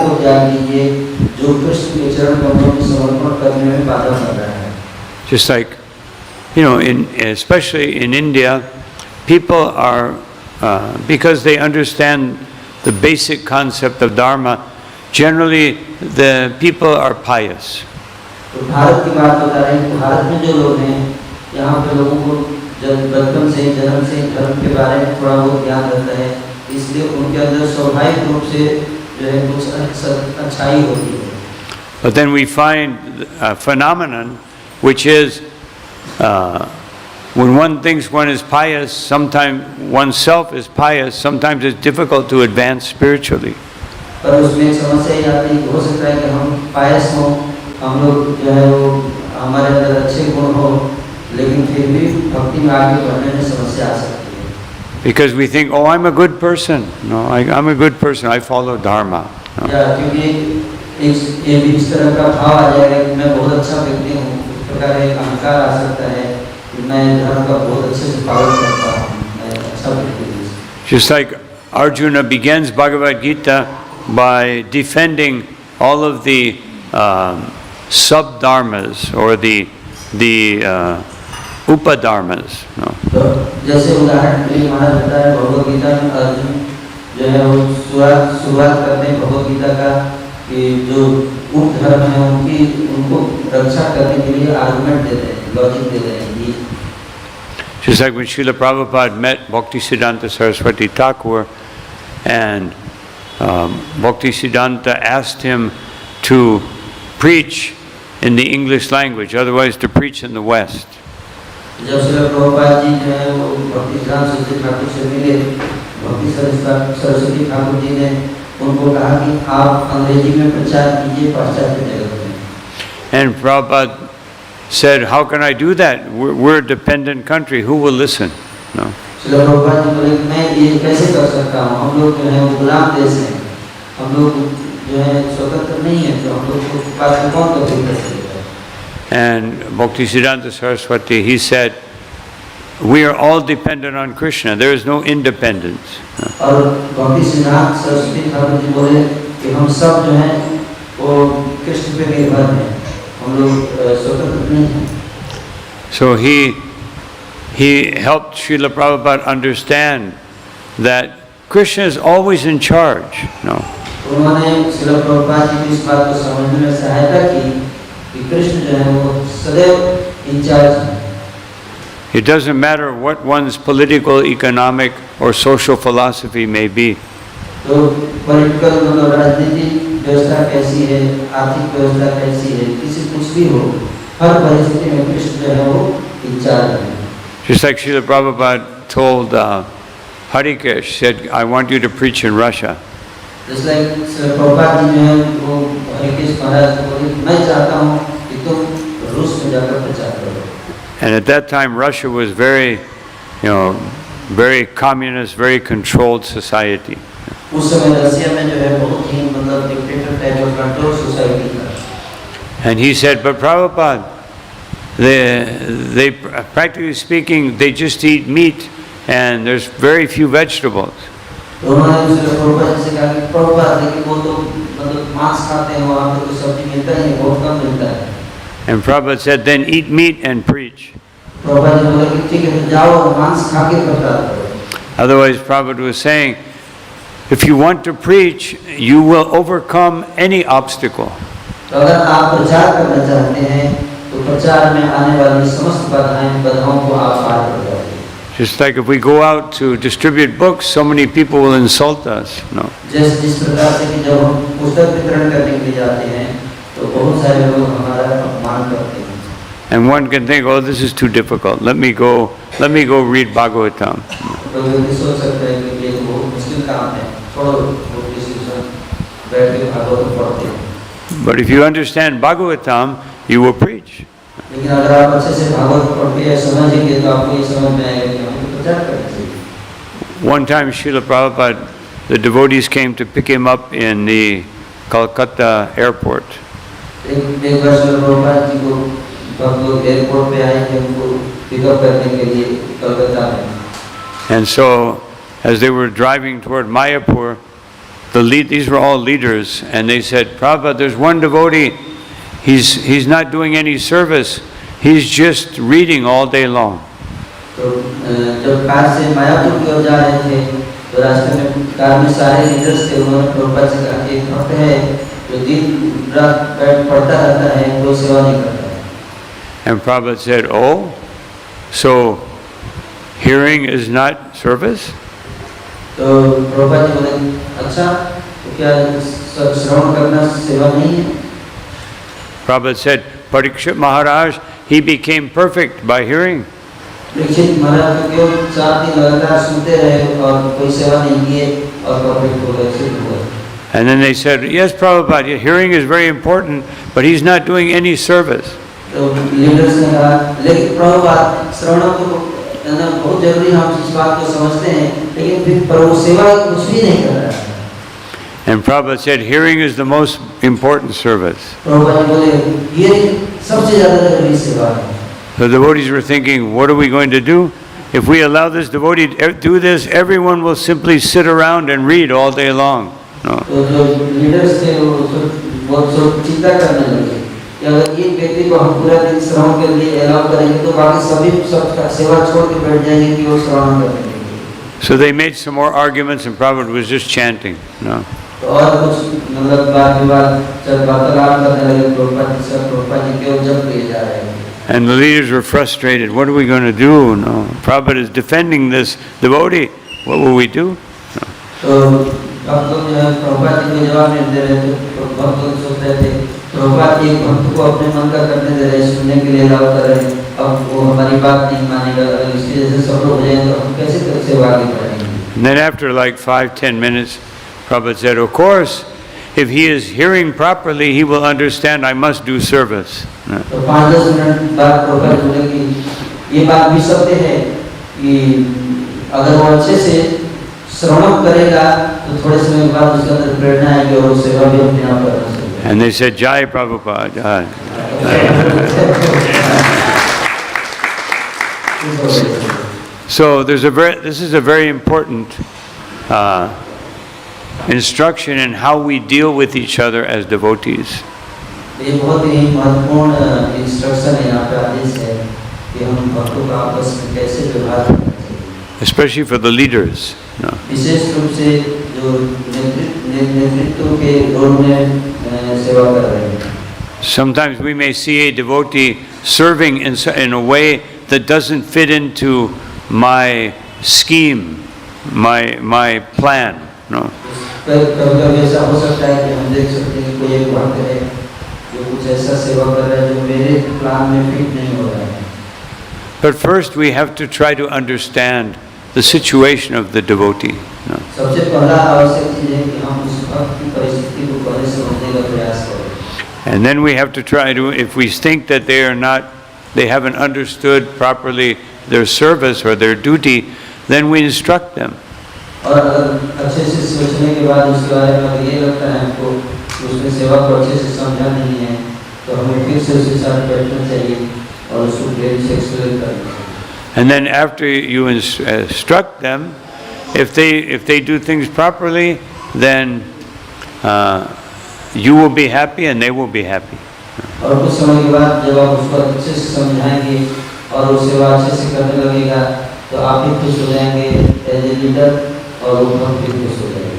Speaker 4: को त्याग दीजिए जो कृष्ण के चरण कमलों में समर्पण करने में बाधा कर रहा है.
Speaker 1: Just like, especially in India, people are, because they understand the basic concept of dharma, generally the people are pious.
Speaker 4: तो भारत की बात बता रहे हैं. भारत में जो लोग हैं यहाँ पे लोगों को जब बचपन से जन्म से धर्म के बारे में थोड़ा बहुत ज्ञान रहता है, इसलिए उनके अंदर स्वाभाविक रूप से जो है कुछ अच्छाई होती है.
Speaker 1: But then we find a phenomenon which is when one thinks one is pious, sometimes oneself is pious, sometimes it's difficult to advance spiritually.
Speaker 4: पर उसमें समस्या ये आती है कि हो सकता है कि हम पायस हों, हम लोग जो है वो हमारे अंदर अच्छे गुण हो, लेकिन फिर भी भक्ति में आगे बढ़ने में समस्या आ सकती है.
Speaker 1: Because we think, oh, I'm a good person. No, I'm a good person. I follow dharma. No?
Speaker 4: या क्योंकि इस तरह का भाव आ जाएगा कि मैं बहुत अच्छा व्यक्ति हूँ, इस प्रकार एक अहंकार आ सकता है कि मैं धर्म का बहुत अच्छे से पालन करता हूँ, मैं अच्छा व्यक्ति हूँ.
Speaker 1: Just like Arjuna begins Bhagavad Gita by defending all of the sub-dharmas or the upadharmas. No?
Speaker 4: तो जैसे उदाहरण के लिए महाराज बता रहे भगवद गीता में अर्जुन जो है वो शुरुआत करते हैं भगवद गीता का कि जो उपधर्म है उनको रक्षा करने के लिए आर्गुमेंट देते हैं, लॉजिक देते हैं.
Speaker 1: Just like when Srila Prabhupada met Bhaktisiddhanta Saraswati Thakur, and Bhaktisiddhanta asked him to preach in the English language, otherwise to preach in the West.
Speaker 4: जब श्रील प्रभुपाद जी जो है वो भक्तिसिद्धांत सरस्वती ठाकुर से मिले, भक्ति सरस्वती ठाकुर जी ने उनको कहा कि आप अंग्रेजी में प्रचार कीजिए पाश्चात्य जगत में.
Speaker 1: And Prabhupada said, how can I do that? We're a dependent country. Who will listen? No.
Speaker 4: Srila Prabhupada ji बोले मैं ये कैसे कर सकता हूँ, हम लोग जो है वो गुलाम देश हैं, हम लोग जो है स्वतंत्र नहीं है, तो हम लोग को बात में कौन कभी कर सकेगा.
Speaker 1: And Bhaktisiddhanta Saraswati, he said, we are all dependent on Krishna. There is no independence.
Speaker 4: और भक्तिसिद्धांत सरस्वती ठाकुर जी बोले कि हम सब जो हैं वो कृष्ण पे निर्भर हैं, हम लोग स्वतंत्र नहीं हैं.
Speaker 1: So he helped Srila Prabhupada understand that Krishna is always in charge. No.
Speaker 4: उन्होंने श्रील प्रभुपाद जी की इस बात को समझने में सहायता की कि कृष्ण जो है वो सदैव इंचार्ज है.
Speaker 1: It doesn't matter what one's political, economic, or social philosophy may be.
Speaker 4: तो पॉलिटिकल मतलब राजनीतिक व्यवस्था कैसी है, आर्थिक व्यवस्था कैसी है, किसी कुछ भी हो, हर परिस्थिति में कृष्ण जो है वो इंचार्ज है.
Speaker 1: Just like Srila Prabhupada told Harikesh, said, I want you to preach in Russia.
Speaker 4: Just like Srila Prabhupada ji जो है वो हरिकेश महाराज को बोले मैं चाहता हूँ कि तुम रूस में जाकर प्रचार करो.
Speaker 1: And at that time, Russia was very, very communist, very controlled society.
Speaker 4: उस समय रशिया में जो है बहुत ही मतलब dictator type of control society था.
Speaker 1: And he said, but Prabhupada, they practically speaking, they just eat meat and there's very few vegetables.
Speaker 4: तो उन्होंने श्रील प्रभुपाद जी से कहा कि प्रभुपाद लेकिन वो तो मतलब मांस खाते हैं, वहाँ पे तो सब्जी मिलता ही नहीं, बहुत कम मिलता है.
Speaker 1: And Prabhupada said, then eat meat and preach.
Speaker 4: Prabhupada ji बोले कि ठीक है जाओ और मांस खा के प्रचार करो.
Speaker 1: Otherwise, Prabhupada was saying, if you want to preach, you will overcome any obstacle.
Speaker 4: तो अगर आप प्रचार करना चाहते हैं तो प्रचार में आने वाली समस्त बाधाओं को आप पार कर जाओगे.
Speaker 1: Just like if we go out to distribute books, so many people will insult us. No.
Speaker 4: जिस प्रकार से कि जब हम पुस्तक वितरण करने के लिए जाते हैं तो बहुत सारे लोग हमारा अपमान मांग करते हैं।
Speaker 1: And one can think, oh, this is too difficult. Let me go read Bhagavatam.
Speaker 4: तो व्यक्ति सोच सकता है कि ये बहुत मुश्किल काम है, छोड़ो, वो किसी के साथ बैठ के भागवत पढ़ते हैं।
Speaker 1: But if you understand Bhagavatam, you will preach.
Speaker 4: लेकिन अगर आप अच्छे से भागवत पढ़ के समझेंगे तो आपको ये समझ में आएगा कि हमको प्रचार करना चाहिए।
Speaker 1: One time, Srila Prabhupada, the devotees came to pick him up in the Calcutta airport.
Speaker 4: एक बार श्रील प्रभुपाद जी को भक्त लोग एयरपोर्ट पे आए थे उनको पिकअप करने के लिए कलकत्ता में।
Speaker 1: And so, as they were driving toward Mayapur, these were all leaders, and they said, Prabhupada, there's one devotee, he's not doing any service, he's just reading all day long.
Speaker 4: तो जब car से मायापुर की ओर जा रहे थे तो रास्ते में कार में सारे लीडर्स थे, उन्होंने प्रभुपाद से कहा कि एक भक्त है जो दिन रात बैठ पढ़ता रहता है, कोई सेवा नहीं करता है।
Speaker 1: And Prabhupada said, oh, so hearing is not service?
Speaker 4: तो प्रभुपाद जी बोले, अच्छा, तो क्या श्रवण करना सेवा नहीं है?
Speaker 1: Prabhupada said, Parikshit Maharaj, he became perfect by hearing.
Speaker 4: Parikshit महाराज को क्यों 4 दिन लगातार सुनते रहे और कोई सेवा नहीं किए और परफेक्ट हो गए, सिद्ध हुए।
Speaker 1: And then they said, yes, Prabhupada, hearing is very important, but he's not doing any service.
Speaker 4: तो लीडर्स ने कहा, लेकिन प्रभुपाद श्रवण को बहुत जरूरी, हम इस बात को समझते हैं, लेकिन फिर प्रभु सेवा कुछ भी नहीं कर रहा है।
Speaker 1: And Prabhupada said, hearing is the most important service.
Speaker 4: Prabhupada बोले, ये सबसे ज़्यादा जरूरी सेवा है।
Speaker 1: The devotees were thinking, what are we going to do? If we allow this devotee to do this, everyone will simply sit around and read all day long. No.
Speaker 4: तो जो leaders थे वो चिंता करने लगे कि अगर एक व्यक्ति को हम पूरा दिन श्रवण के लिए अलाउ करेंगे तो बाकी सभी सब सेवा छोड़ के बैठ जाएंगे कि वो श्रवण करेंगे।
Speaker 1: So they made some more arguments, and Prabhupada was just chanting. No.
Speaker 4: तो और कुछ मतलब बात विवाद जब वार्तालाप करने लगे प्रभुपाद जी क्यों जब लिए जा रहे हैं।
Speaker 1: And the leaders were frustrated. What are we going to do? No. Prabhupada is defending this devotee. What will we do? No.
Speaker 4: तो भक्त लोग जो है प्रभुपाद जी को जवाब नहीं दे रहे थे, तो भक्त लोग सोच रहे थे प्रभुपाद जी भक्त को अपने मन का करने दे रहे, सुनने के लिए अलाउ कर रहे हैं, अब वो हमारी बात नहीं मानेगा, इसकी वजह से सब लोग हो जाएंगे तो हम कैसे सेवा आगे बढ़ाएंगे।
Speaker 1: And then after like 5-10 minutes, Prabhupada said, of course, if he is hearing properly, he will understand I must do service. No.
Speaker 4: तो 5-10 मिनट बाद प्रभुपाद बोले कि ये बात भी सत्य है कि अगर वो अच्छे से श्रवण करेगा तो थोड़े समय बाद उसके अंदर प्रेरणा आएगी और वो सेवा भी अपने आप करना चाहिए।
Speaker 1: And they said, Jai Prabhupada, Jai. So this is a very important instruction in how we deal with each other as devotees.
Speaker 4: ये बहुत ही महत्वपूर्ण इंस्ट्रक्शन है, यहाँ पे आदेश है कि हम भक्तों का आपस में कैसे व्यवहार करना चाहिए।
Speaker 1: Especially for the leaders. No.
Speaker 4: विशेष रूप से जो नेतृत्व के रोल में सेवा कर रहे हैं।
Speaker 1: Sometimes we may see a devotee serving in a way that doesn't fit into my scheme, my plan. No.
Speaker 4: कभी ऐसा हो सकता है कि हम देख सकते हैं कोई एक भक्त है जो कुछ ऐसा सेवा कर रहा है जो मेरे प्लान में फिट नहीं हो रहा है।
Speaker 1: But first we have to try to understand the situation of the devotee. No.
Speaker 4: सबसे पहला आवश्यक चीज है कि हम उस भक्त की परिस्थिति को पहले समझने का प्रयास करें।
Speaker 1: And then we have to try to, if we think that they haven't understood properly their service or their duty, then we instruct them.
Speaker 4: और अच्छे से सोचने के बाद उसके बारे में अगर ये लगता है हमको उसमें सेवा को अच्छे से समझा नहीं है तो हमें फिर से उसके साथ बैठना चाहिए और उसको प्रेम से एक्सप्लेन करना चाहिए।
Speaker 1: And then after you instruct them, if they do things properly, then you will be happy and they will be happy.
Speaker 4: और कुछ समय के बाद जब आप उसको अच्छे से समझाएंगे और वो सेवा अच्छे से करने लगेगा तो आप भी खुश हो जाएंगे एज ए लीडर और वो भक्त भी खुश हो जाएंगे।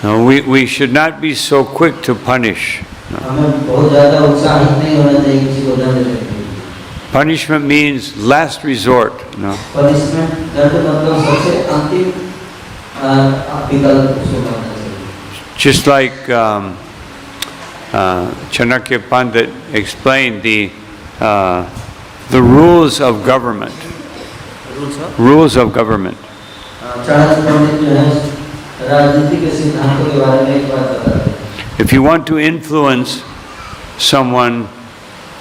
Speaker 1: No, we should not be so quick to punish. No.
Speaker 4: हमें बहुत ज़्यादा उत्साहित नहीं होना चाहिए किसी को दंड देने के लिए।
Speaker 1: Punishment means last resort. No.
Speaker 4: Punishment दंड मतलब सबसे अंतिम विकल्प उसको करना चाहिए।
Speaker 1: Just like Chanakya Pandit explained, the rules of government.
Speaker 3: Rules of?
Speaker 1: Rules of government.
Speaker 4: Chanakya पंडित जो है राजनीति के सिद्धांतों के बारे में एक बात बताते हैं।
Speaker 1: If you want to influence someone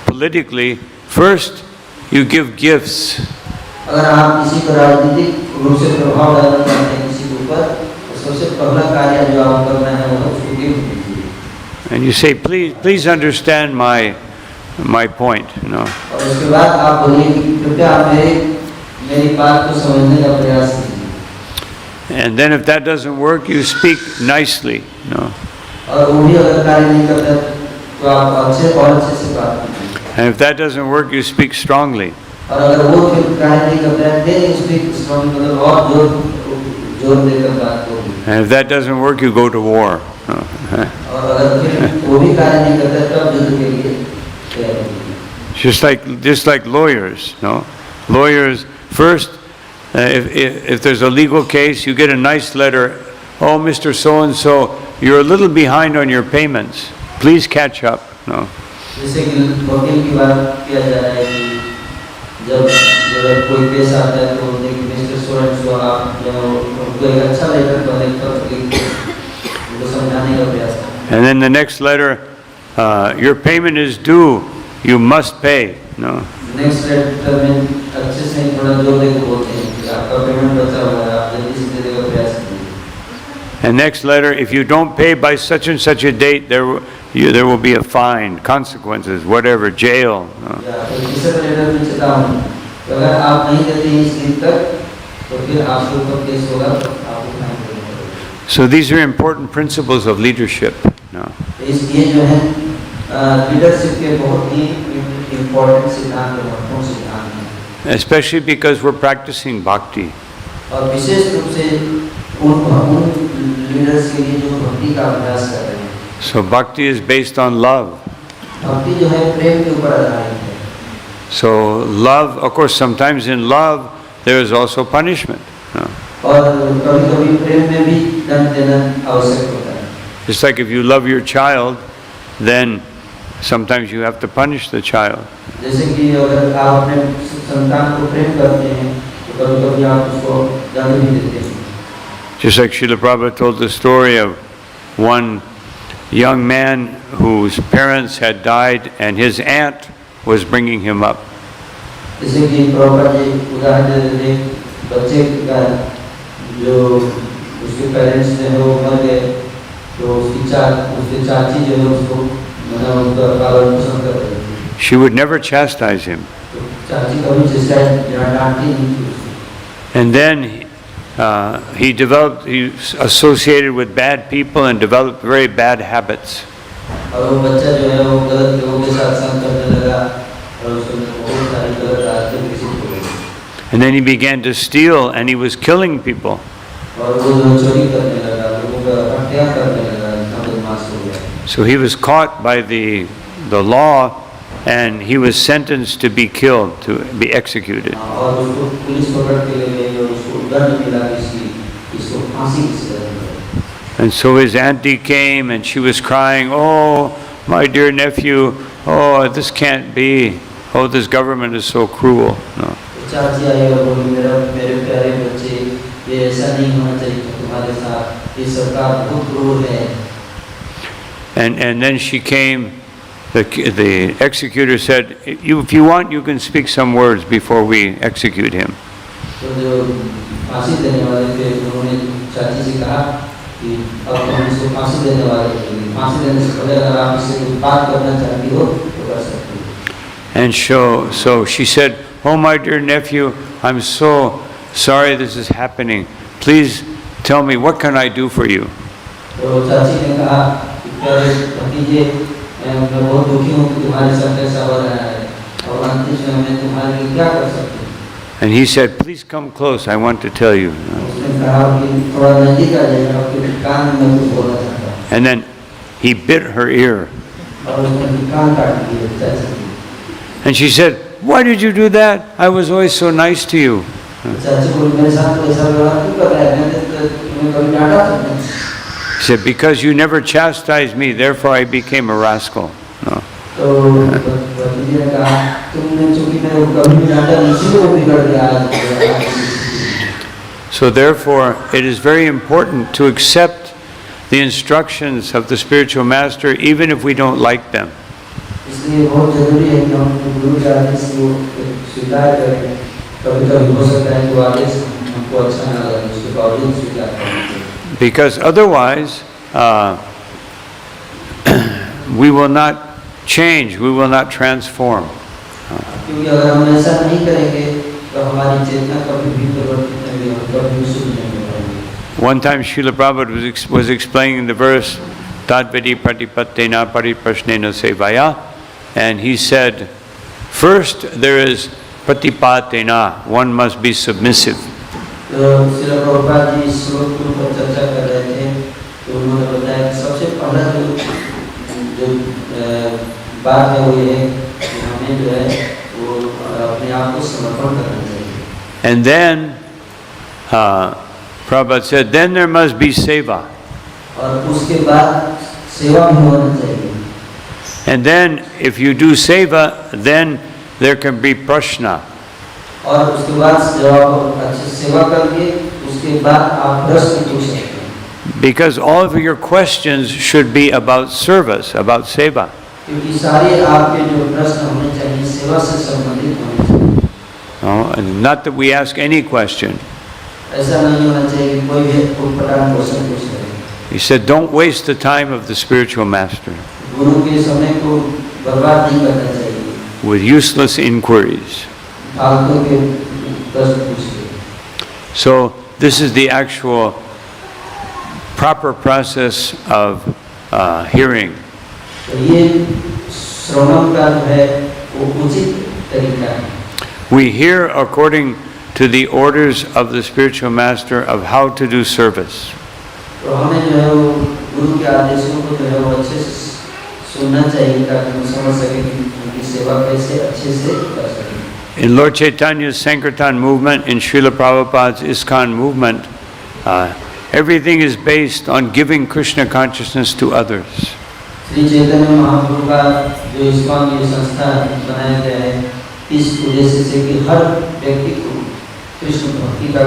Speaker 1: politically, first you give gifts.
Speaker 4: अगर आप किसी पर राजनीतिक रूप से प्रभाव डालना चाहते हैं किसी के ऊपर, तो सबसे पहला कार्य जो आप करना है वो उसको गिफ्ट दीजिए।
Speaker 1: And you say, please understand my point, you know.
Speaker 4: और उसके बाद आप बोलिए कि कृपया आप मेरी बात को समझने का प्रयास कीजिए।
Speaker 1: And then if that doesn't work, you speak nicely, you know.
Speaker 4: और वो भी अगर कार्य नहीं करता तो आप अच्छे से बात कीजिए।
Speaker 1: And if that doesn't work, you speak strongly.
Speaker 4: और अगर वो फिर कार्य नहीं करता है, then you speak strongly, मतलब और जोर देकर बात करो।
Speaker 1: And if that doesn't work, you go to war. No.
Speaker 4: और अगर फिर वो भी कार्य नहीं करता है, तब युद्ध के लिए तैयार होइए।
Speaker 1: Just like lawyers, no? Lawyers first, if there's a legal case, you get a nice letter. Oh, Mr. So and so, you're a little behind on your payments. Please catch up. No.
Speaker 4: जैसे कि वकील की बात किया जा रहा है कि जब कोई केस आता है तो बोलते हैं कि मिस्टर सो एंड सो आप जो उनको एक अच्छा लेटर बने तब उनको समझाने का प्रयास करें।
Speaker 1: And then the next letter, your payment is due. You must pay. No.
Speaker 4: Next letter में अच्छे से थोड़ा जोर देकर बोलते हैं कि आपका पेमेंट बचा हुआ है, आप जल्दी से देने का प्रयास कीजिए।
Speaker 1: And next letter, if you don't pay by such and such a date, there will be a fine, consequences, whatever, jail. No.
Speaker 4: तीसरा लेटर में चेतावनी, अगर आप नहीं देते हैं इस दिन तक, तो फिर आपके ऊपर केस होगा, आपको फाइन लगेगा।
Speaker 1: So these are important principles of leadership. No.
Speaker 4: इसलिए जो है लीडरशिप के बहुत ही इम्पोर्टेंट सिद्धांत हैं, महत्वपूर्ण सिद्धांत हैं।
Speaker 1: Especially because we're practicing bhakti.
Speaker 4: और विशेष रूप से उन लीडर्स के लिए जो भक्ति का अभ्यास कर रहे हैं।
Speaker 1: So bhakti is based on love.
Speaker 4: भक्ति जो है प्रेम के ऊपर आधारित है।
Speaker 1: So love, of course, sometimes in love there is also punishment. No.
Speaker 4: और कभी-कभी प्रेम में भी दंड देना आवश्यक होता है।
Speaker 1: Just like if you love your child, then sometimes you have to punish the child.
Speaker 4: जैसे कि अगर आप अपने संतान को प्रेम करते हैं, तो कभी-कभी आप उसको दंड भी देते हैं।
Speaker 1: Just like Srila Prabhupada told the story of one young man whose parents had died and his aunt was bringing him up.
Speaker 4: जैसे कि प्रभुपाद जी उदाहरण देते थे, बच्चे का जो उसके पेरेंट्स जो है वो मर गए, तो उसके चाची जो है उसको उनका पालन पोषण कर रही थी।
Speaker 1: She would never chastise him.
Speaker 4: तो चाची कभी जैसा डांटती नहीं थी उसको।
Speaker 1: And then he associated with bad people and developed very bad habits.
Speaker 4: और वो बच्चा जो है वो गलत लोगों के साथ संग करने लगा और उसको बहुत सारी गलत आदतें विकसित हो गई।
Speaker 1: And then he began to steal and he was killing people.
Speaker 4: और वो जो चोरी करने लगा, लोगों का हत्या करने लगा, इतना बदमाश हो गया।
Speaker 1: So he was caught by the law and he was sentenced to be killed, to be executed.
Speaker 4: और उसको पुलिस पकड़ के ले गई और उसको दंड मिला इसको फांसी की सजा मिली।
Speaker 1: And so his auntie came and she was crying, "Oh, my dear nephew, oh, this can't be. Oh, this government is so cruel." No.
Speaker 4: चाची आई और बोली, मेरे प्यारे बच्चे, ये ऐसा नहीं होना चाहिए तुम्हारे साथ, ये सरकार बहुत क्रूर है।
Speaker 1: And then she came, the executor said, if you want, you can speak some words before we execute him.
Speaker 4: तो जो फांसी देने वाले थे, उन्होंने चाची से कहा कि अब हम इसको फांसी देने वाले हैं, फांसी देने से पहले अगर आप इससे कुछ बात करना चाहती हो तो कर सकती हो।
Speaker 1: And so she said, "Oh, my dear nephew, I'm so sorry this is happening. Please tell me, what can I do for you?"
Speaker 4: तो चाची ने कहा कि प्यारे भतीजे, मैं बहुत दुखी हूँ कि तुम्हारे साथ ऐसा हो रहा है और अंतिम समय में तुम्हारे लिए क्या कर सकती हूँ।
Speaker 1: And he said, "Please come close, I want to tell you."
Speaker 4: उसने कहा कि थोड़ा नजदीक आ जाइए, आपके कान में कुछ बोलना चाहता हूँ।
Speaker 1: And then he bit her ear.
Speaker 4: और उसने कान काट दिए चाची के।
Speaker 1: And she said, "Why did you do that? I was always so nice to you."
Speaker 4: चाची बोली, मेरे साथ तो ऐसा व्यवहार क्यों कर रहा है, मैंने तो तुम्हें कभी डांटा था नहीं।
Speaker 1: He said, "Because you never chastised me, therefore I became a rascal." No.
Speaker 4: तो प्रभु जी ने कहा तुमने चूंकि मेरे को कभी भी डांटा नहीं, इसी को बिगड़ गया आज।
Speaker 1: So therefore, it is very important to accept the instructions of the spiritual master, even if we don't like them.
Speaker 4: इसलिए बहुत जरूरी है कि हम गुरु के आदेश को स्वीकार करें। कभी-कभी हो सकता है कि वो आदेश हमको अच्छा ना लगे, उसके बावजूद स्वीकार करें।
Speaker 1: Because otherwise, we will not change, we will not transform.
Speaker 4: क्योंकि अगर हम ऐसा नहीं करेंगे तो हमारी चेतना कभी भी परिवर्तित नहीं होगी, कभी भी शुद्ध नहीं होगी।
Speaker 1: One time Srila Prabhupada was explaining the verse Tadvedi Pratipattena Pariprashnena Sevaya, and he said, first there is Pratipatena, one must be submissive.
Speaker 4: तो श्रील प्रभुपाद जी इस श्लोक के ऊपर चर्चा कर रहे थे, तो उन्होंने बताया कि सबसे पहला जो बात है वो ये है कि हमें जो है वो अपने आप को समर्पण करना चाहिए।
Speaker 1: And then Prabhupada said, then there must be seva.
Speaker 4: और उसके बाद सेवा भी होना चाहिए।
Speaker 1: And then if you do seva, then there can be prashna.
Speaker 4: और उसके बाद जब आप अच्छे सेवा करके उसके बाद आप प्रश्न पूछ सकते हैं।
Speaker 1: Because all of your questions should be about service, about seva.
Speaker 4: क्योंकि सारे आपके जो प्रश्न होने चाहिए सेवा से संबंधित होने चाहिए।
Speaker 1: No? And not that we ask any question.
Speaker 4: ऐसा नहीं होना चाहिए कि कोई भी उटपटांग क्वेश्चन पूछ रहे।
Speaker 1: He said, don't waste the time of the spiritual master
Speaker 4: गुरु के समय को बर्बाद नहीं करना चाहिए
Speaker 1: with useless inquiries.
Speaker 4: फालतू के प्रश्न पूछ के।
Speaker 1: So this is the actual proper process of hearing.
Speaker 4: तो ये श्रवण का जो है वो उचित तरीका है।
Speaker 1: We hear according to the orders of the spiritual master of how to do service.
Speaker 4: तो हमें जो है वो गुरु के आदेशों को जो है वो अच्छे से सुनना चाहिए ताकि हम समझ सकें कि उनकी सेवा कैसे अच्छे से कर सकें।
Speaker 1: In Lord Chaitanya's Sankirtan movement, in Srila Prabhupada's ISKCON movement, everything is based on giving Krishna consciousness to others.
Speaker 4: Shri Chaitanya Mahaprabhu का जो ISKCON ये संस्था बनाया गया है इस उद्देश्य से कि हर व्यक्ति को कृष्ण भक्ति का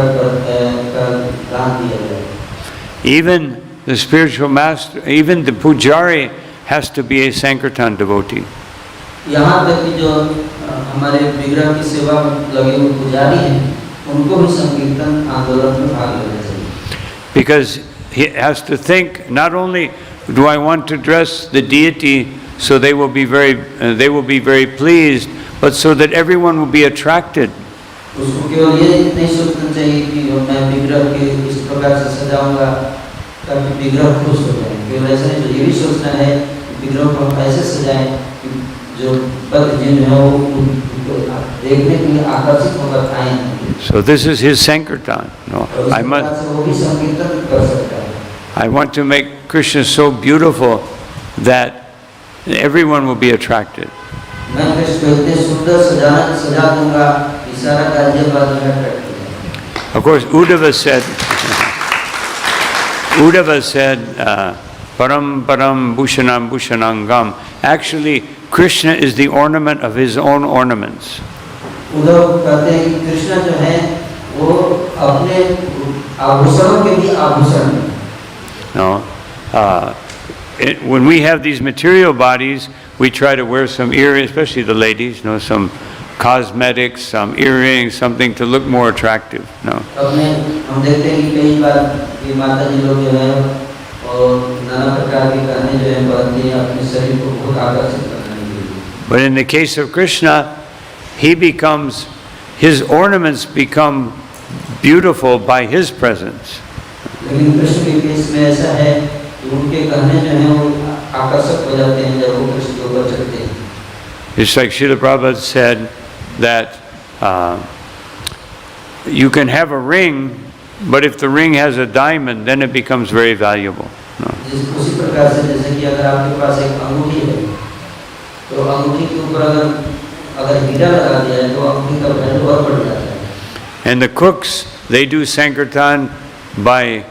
Speaker 4: दान दिया जाए।
Speaker 1: Even the spiritual master, even the pujari has to be a Sankirtan devotee.
Speaker 4: यहाँ तक कि जो हमारे विग्रह की सेवा में लगे हुए पुजारी हैं, उनको भी संकीर्तन आंदोलन में भाग लेना चाहिए।
Speaker 1: Because he has to think, not only do I want to dress the deity so they will be very pleased, but so that everyone will be attracted.
Speaker 4: उसको केवल ये नहीं सोचना चाहिए कि मैं विग्रह के इस प्रकार से सजाऊंगा ताकि विग्रह खुश हो जाए। केवल ऐसा नहीं, ये भी सोचना है विग्रह को हम ऐसे सजाएं कि जो भक्तजन है वो उनको देखने के लिए आकर्षित होकर आएं।
Speaker 1: So this is his Sankirtan. No, I want to make Krishna so beautiful that everyone will be attracted. Of course, Uddhava said, Param Param Bhushanam Bhushanangam. Actually, Krishna is the ornament of his own ornaments.
Speaker 4: Uddhav कहते हैं कि कृष्ण जो है वो अपने आभूषणों के भी आभूषण हैं।
Speaker 1: No, when we have these material bodies, we try to wear some earrings, especially the ladies, some cosmetics, some earrings, something to look more attractive. No.
Speaker 4: अपने हम देखते हैं कि कई बार ये माता जी लोग जो है और नाना प्रकार के गहने जो है पहनती हैं अपने शरीर को बहुत आकर्षित करने के लिए।
Speaker 1: But in the case of Krishna, his ornaments become beautiful by his presence.
Speaker 4: लेकिन कृष्ण के केस में ऐसा है कि उनके गहने जो हैं वो आकर्षक हो जाते हैं जब वो कृष्ण के ऊपर चढ़ते हैं।
Speaker 1: It's like Srila Prabhupada said that you can have a ring, but if the ring has a diamond, then it becomes very valuable. No.
Speaker 4: उसी प्रकार से जैसे कि अगर आपके पास एक अंगूठी है, तो अंगूठी के ऊपर अगर हीरा लगा दिया है तो अंगूठी का वैल्यू और बढ़ जाता है।
Speaker 1: And the cooks, they do Sankirtan by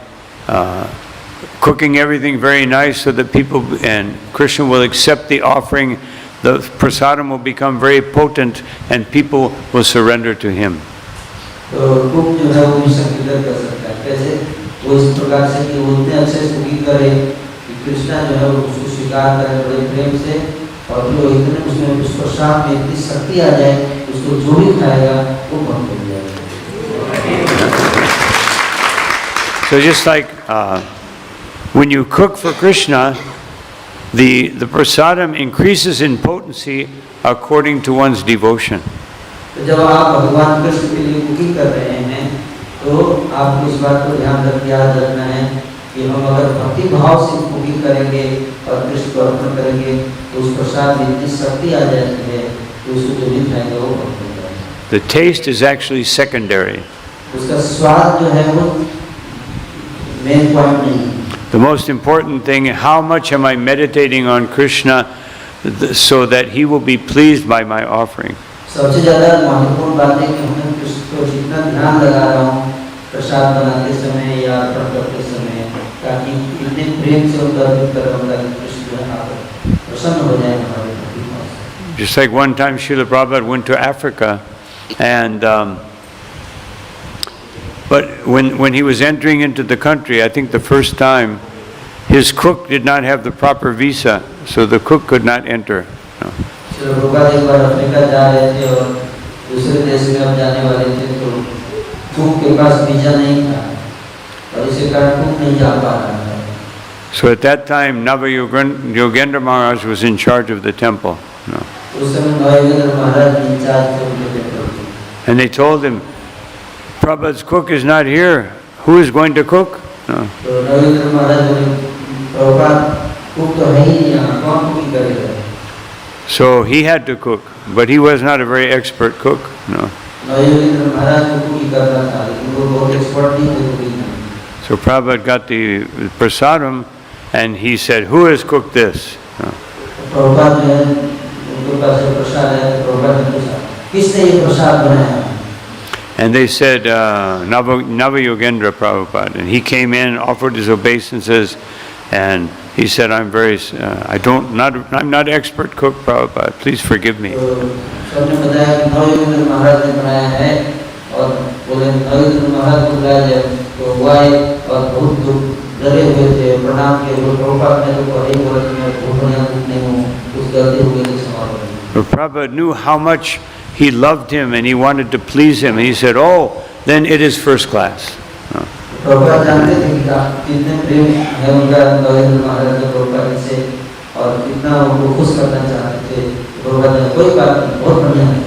Speaker 1: cooking everything very nice so that people and Krishna will accept the offering the prasadam will become very potent and people will surrender to him.
Speaker 4: तो cook जो है वो भी संकीर्तन कर सकता है, कैसे वो इस प्रकार से कि वो उतने अच्छे से संगीत करे कि कृष्णा जो है वो उसको स्वीकार करे बड़े प्रेम से, और फिर वो इतने उसमें उस प्रसाद में इतनी शक्ति आ जाए उसको जो भी खाएगा वो भक्त हो जाएगा।
Speaker 1: So just like when you cook for Krishna, the prasadam increases in potency according to one's devotion.
Speaker 4: तो जब आप भगवान कृष्ण के लिए कुकिंग कर रहे हैं तो आपको इस बात को ध्यान याद रखना है कि हम अगर भक्ति भाव से कुकिंग करेंगे और कृष्ण को अर्पण करेंगे तो उस प्रसाद में इतनी शक्ति आ जाती है कि उसको जो भी खाएंगे वो भक्त हो जाएगा।
Speaker 1: The taste is actually secondary.
Speaker 4: उसका स्वाद जो है वो मेन पॉइंट नहीं।
Speaker 1: The most important thing, how much am I meditating on Krishna so that he will be pleased by my offering?
Speaker 4: सबसे ज़्यादा महत्वपूर्ण बात है कि हमें कृष्ण को जितना ध्यान लगा रहा हूँ प्रसाद बनाते समय या अर्पण करते समय, ताकि इतने प्रेम से उनका अर्पित कर रहा हूँ ताकि कृष्ण जो है आप प्रसन्न हो जाए हमारे प्रति।
Speaker 1: Just like one time Srila Prabhupada went to Africa, and but when he was entering into the country, I think the first time, his cook did not have the proper visa, so the cook could not enter. No.
Speaker 4: Shri Prabhupada एक बार Africa जा रहे थे और दूसरे देश में अब जाने वाले थे, तो कुक के पास वीजा नहीं था और इसी कारण कुक नहीं जा पा रहा था।
Speaker 1: So at that time, Yogendra Maharaj was in charge of the temple. No.
Speaker 4: उस समय नवयोगेंद्र महाराज इंचार्ज थे उनके टेम्पल के।
Speaker 1: And they told him, Prabhupada's cook is not here. Who is going to cook? No.
Speaker 4: तो नवयोगेंद्र महाराज बोले प्रभुपाद कुक तो है ही नहीं यहाँ, कौन कुकिंग करेगा?
Speaker 1: So he had to cook, but he was not a very expert cook. No.
Speaker 4: नवयोगेंद्र महाराज को cooking करना था लेकिन वो बहुत एक्सपर्ट नहीं थे कुकिंग में।
Speaker 1: So Prabhupada got the prasadam and he said, who has cooked this? No.
Speaker 4: Prabhupada जो है उनके पास जो प्रसाद है तो प्रभुपाद ने पूछा किसने ये प्रसाद बनाया?
Speaker 1: And they said, Navayogendra Prabhupada. And he came in, offered his obeisances, and he said, I'm not expert cook, Prabhupada. Please forgive me.
Speaker 4: तो सबने बताया कि नवयोगेंद्र महाराज ने बनाया है और बोले नवयोगेंद्र महाराज को बुलाया जाए, तो वो आए और बहुत दुख डरे हुए थे, प्रणाम किए, वो प्रभुपाद ने तो कही बोला कि मैं बहुत बढ़िया कुक नहीं हूँ, कुछ गलती हो गई तो क्षमा करें।
Speaker 1: But Prabhupada knew how much he loved him and he wanted to please him. And he said, oh, then it is first class. No.
Speaker 4: Prabhupada जानते थे कि कितने प्रेम है उनका नवयोगेंद्र महाराज के प्रभुपाद से और कितना उनको खुश करना चाहते थे। प्रभुपाद ने कोई बात नहीं, बहुत बढ़िया है।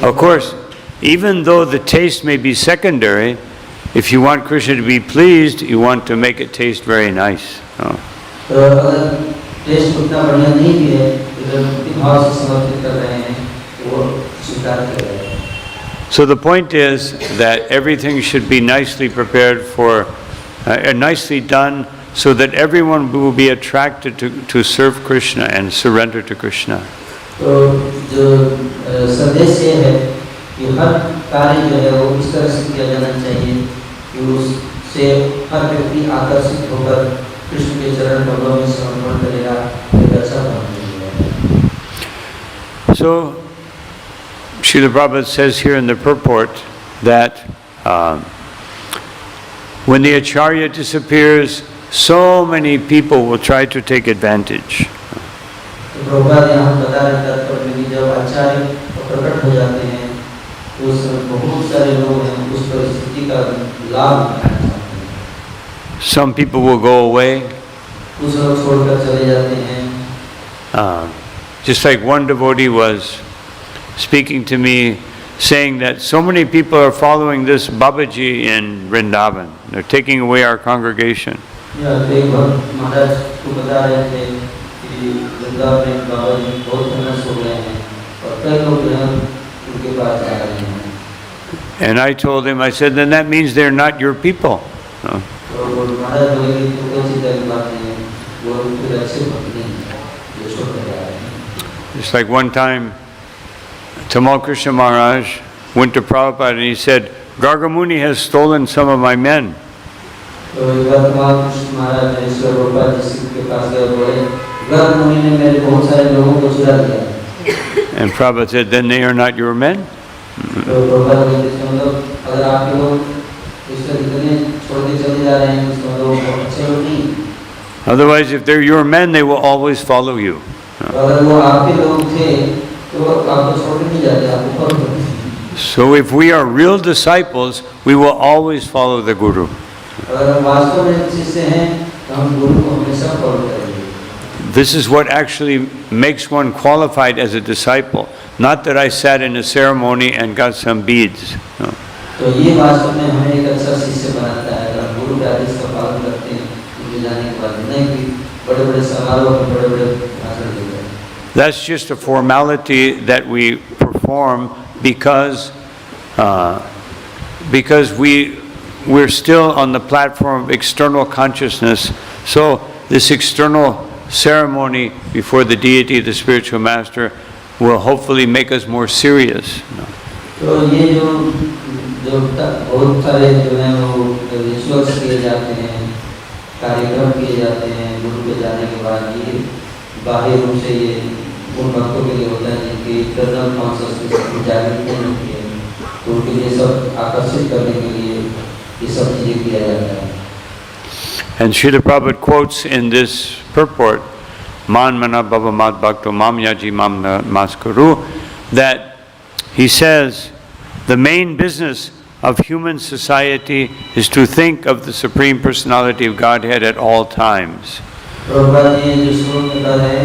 Speaker 1: Of course, even though the taste may be secondary, if you want Krishna to be pleased, you want to make it taste very nice. No.
Speaker 4: तो अगर टेस्ट उतना बढ़िया नहीं भी है, अगर भक्ति भाव से समर्पित कर रहे हैं, तो वो स्वीकार कर रहे हैं।
Speaker 1: So the point is that everything should be nicely prepared for, nicely done, so that everyone will be attracted to serve Krishna and surrender to Krishna.
Speaker 4: तो जो संदेश ये है कि हर कार्य जो है वो इस तरह से किया जाना चाहिए कि उससे हर व्यक्ति आकर्षित होकर कृष्ण के चरण कमलों में समर्पण करेगा, एक अच्छा बनेगा।
Speaker 1: So Srila Prabhupada says here in the purport that when the Acharya disappears, so many people will try to take advantage.
Speaker 4: Prabhupada यहाँ बता रहे तात्पर्य में कि जब आचार्य प्रकट हो जाते हैं तो उस समय बहुत सारे लोग हैं उस परिस्थिति का लाभ उठाना चाहते हैं।
Speaker 1: Some people will go away.
Speaker 4: कुछ लोग छोड़कर चले जाते हैं।
Speaker 1: Just like one devotee was speaking to me, saying that so many people are following this Babaji in Vrindavan. They're taking away our congregation.
Speaker 4: यह एक भक्त महाराज को बता रहे थे कि वृंदावन में बाबा जी बहुत फेमस हो गए हैं और कई लोग जो हैं उनके पास आ रहे हैं।
Speaker 1: And I told him, I said, then that means they're not your people. No?
Speaker 4: तो महाराज बोले कि तो कोई चिंता की बात नहीं है, वो उनके अच्छे भक्त नहीं हैं, जो छोड़ कर आ रहे हैं।
Speaker 1: Just like one time, Tamal Krishna Maharaj went to Prabhupada and he said, Gargamuni has stolen some of my men.
Speaker 4: तो एक बार तमाल कृष्ण महाराज ने ईश्वर प्रभुपाद जी के पास गए, बोले गर्ग मुनि ने मेरे बहुत सारे लोगों को चुरा लिया।
Speaker 1: And Prabhupada said, then they are not your men?
Speaker 4: तो प्रभुपाद कहते हैं मतलब अगर आपके लोग इसको इतने छोड़ के चले जा रहे हैं तो इसका मतलब बहुत अच्छे लोग नहीं।
Speaker 1: Otherwise, if they're your men, they will always follow you.
Speaker 4: अगर वो आपके लोग थे तो आपको छोड़ के नहीं जाते, आपको फॉलो करते हैं।
Speaker 1: So if we are real disciples, we will always follow the Guru.
Speaker 4: अगर हम वास्तव में शिष्य हैं तो हम गुरु को हमेशा फॉलो करेंगे।
Speaker 1: This is what actually makes one qualified as a disciple. Not that I sat in a ceremony and got some beads. No.
Speaker 4: तो ये वास्तव में हमें एक अच्छा शिष्य बनाता है। अगर हम गुरु के आदेश का पालन करते हैं उनके जाने के बाद, नहीं कि बड़े-बड़े समारोह में बड़े-बड़े भाषण देते हैं।
Speaker 1: That's just a formality that we perform because we're still on the platform of external consciousness. So this external ceremony before the deity, the spiritual master, will hopefully make us more serious.
Speaker 4: तो ये जो बहुत सारे जो हैं वो rituals किए जाते हैं, कार्यक्रम किए जाते हैं गुरु के जाने के बाद, ये बाहरी रूप से ये उन भक्तों के लिए होता है जिनकी इंटरनल कॉन्शियसनेस जागृत नहीं होती है, तो उनके लिए सब आकर्षित करने के लिए ये सब चीजें किया जाता है।
Speaker 1: And Srila Prabhupada quotes in this purport, Man mana bhava mad bhakto mam yaji mam maskuru, that he says the main business of human society is to think of the Supreme Personality of Godhead at all times.
Speaker 4: Prabhupada ji जो श्लोक में कहा है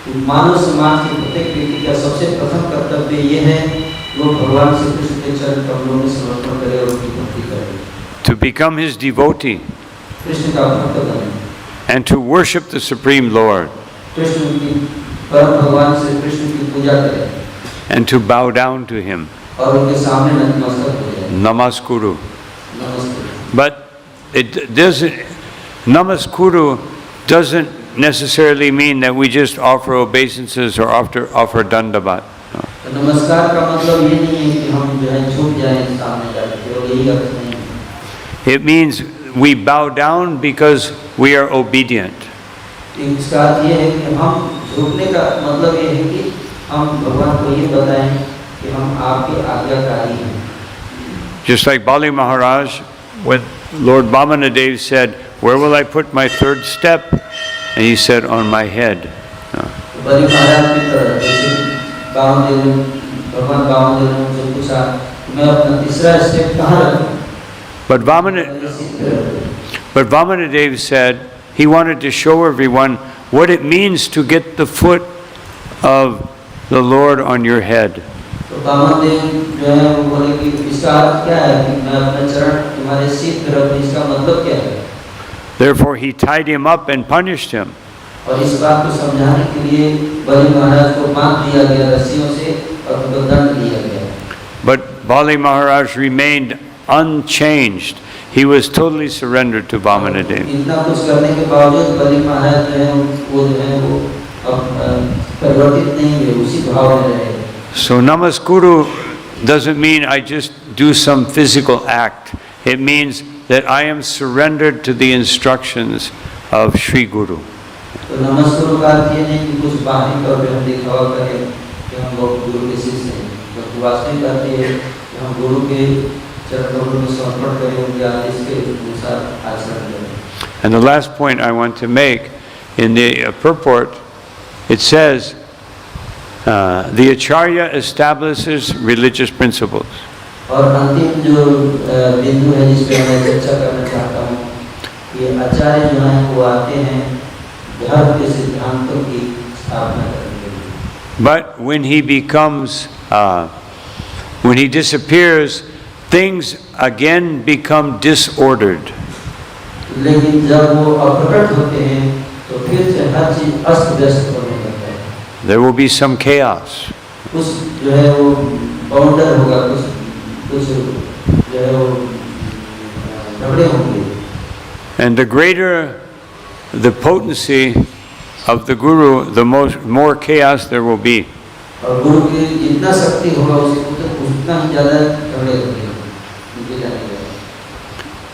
Speaker 4: कि मानव समाज के प्रत्येक व्यक्ति का सबसे प्रथम कर्तव्य ये है वो भगवान श्री कृष्ण के चरण कमलों में समर्पण करे और उनकी भक्ति करे।
Speaker 1: To become his devotee
Speaker 4: Krishna का भक्त बने।
Speaker 1: and to worship the Supreme Lord
Speaker 4: Krishna की परम भगवान श्री कृष्ण की पूजा करे
Speaker 1: and to bow down to him.
Speaker 4: और उनके सामने नतमस्तक हो जाए।
Speaker 1: Namaskuru.
Speaker 4: नमस्ते।
Speaker 1: But it doesn't, Namaskuru doesn't necessarily mean that we just offer obeisances or offer dandavat.
Speaker 4: तो नमस्कार का मतलब ये नहीं है कि हम जो है झुक जाएं सामने जाके, केवल यही अर्थ नहीं है।
Speaker 1: It means we bow down because we are obedient.
Speaker 4: इसका अर्थ ये है कि हम झुकने का मतलब ये है कि हम भगवान को ये बताएं कि हम आपके आज्ञाकारी हैं।
Speaker 1: Just like Bali Maharaj, when Lord Vamanadev said, "Where will I put my third step?" and he said, "On my head."
Speaker 4: बलि महाराज की तरह जैसे भगवान वामदेव ने उनसे पूछा मैं अपना तीसरा स्टेप कहाँ रखूं?
Speaker 1: But Vamanadev said he wanted to show everyone what it means to get the foot of the Lord on your head.
Speaker 4: तो वामदेव जो है वो बोले कि इसका अर्थ क्या है कि मैं अपना चरण तुम्हारे सिर पे रखूं, इसका मतलब क्या है?
Speaker 1: Therefore he tied him up and punished him.
Speaker 4: और इस बात को समझाने के लिए बलि महाराज को बांध दिया गया रस्सियों से और उनको दंड दिया गया।
Speaker 1: But Bali Maharaj remained unchanged. He was totally surrendered to Vamanadev.
Speaker 4: इतना कुछ करने के बावजूद बलि महाराज जो है वो परिवर्तित नहीं हुए, उसी भाव में रहे।
Speaker 1: So Namaskuru doesn't mean I just do some physical act. It means that I am surrendered to the instructions of Sri Guru.
Speaker 4: तो नमस्कार का अर्थ ये नहीं कि कुछ बाहरी तौर पे हम दिखावा करें कि हम लोग गुरु के शिष्य हैं, बल्कि वास्तविक अर्थ ये है कि हम गुरु के चरणों में समर्पण करें, उनके आदेश के अनुसार आचरण करें।
Speaker 1: And the last point I want to make in the purport, it says the Acharya establishes religious principles.
Speaker 4: और अंतिम जो बिंदु है जिस पे मैं चर्चा करना चाहता हूँ, ये आचार्य जो हैं वो आते हैं धर्म के सिद्धांतों की स्थापना करने के लिए।
Speaker 1: But when he disappears, things again become disordered.
Speaker 4: लेकिन जब वो अप्रकट होते हैं तो फिर से हर चीज अस्त व्यस्त होने लगता है।
Speaker 1: There will be some chaos.
Speaker 4: कुछ जो है वो बाउंडर होगा, कुछ जो है वो झगड़े होंगे।
Speaker 1: And the greater the potency of the Guru, the more chaos there will be.
Speaker 4: और गुरु की जितना शक्ति होगा उतना ही ज़्यादा झगड़े होंगे।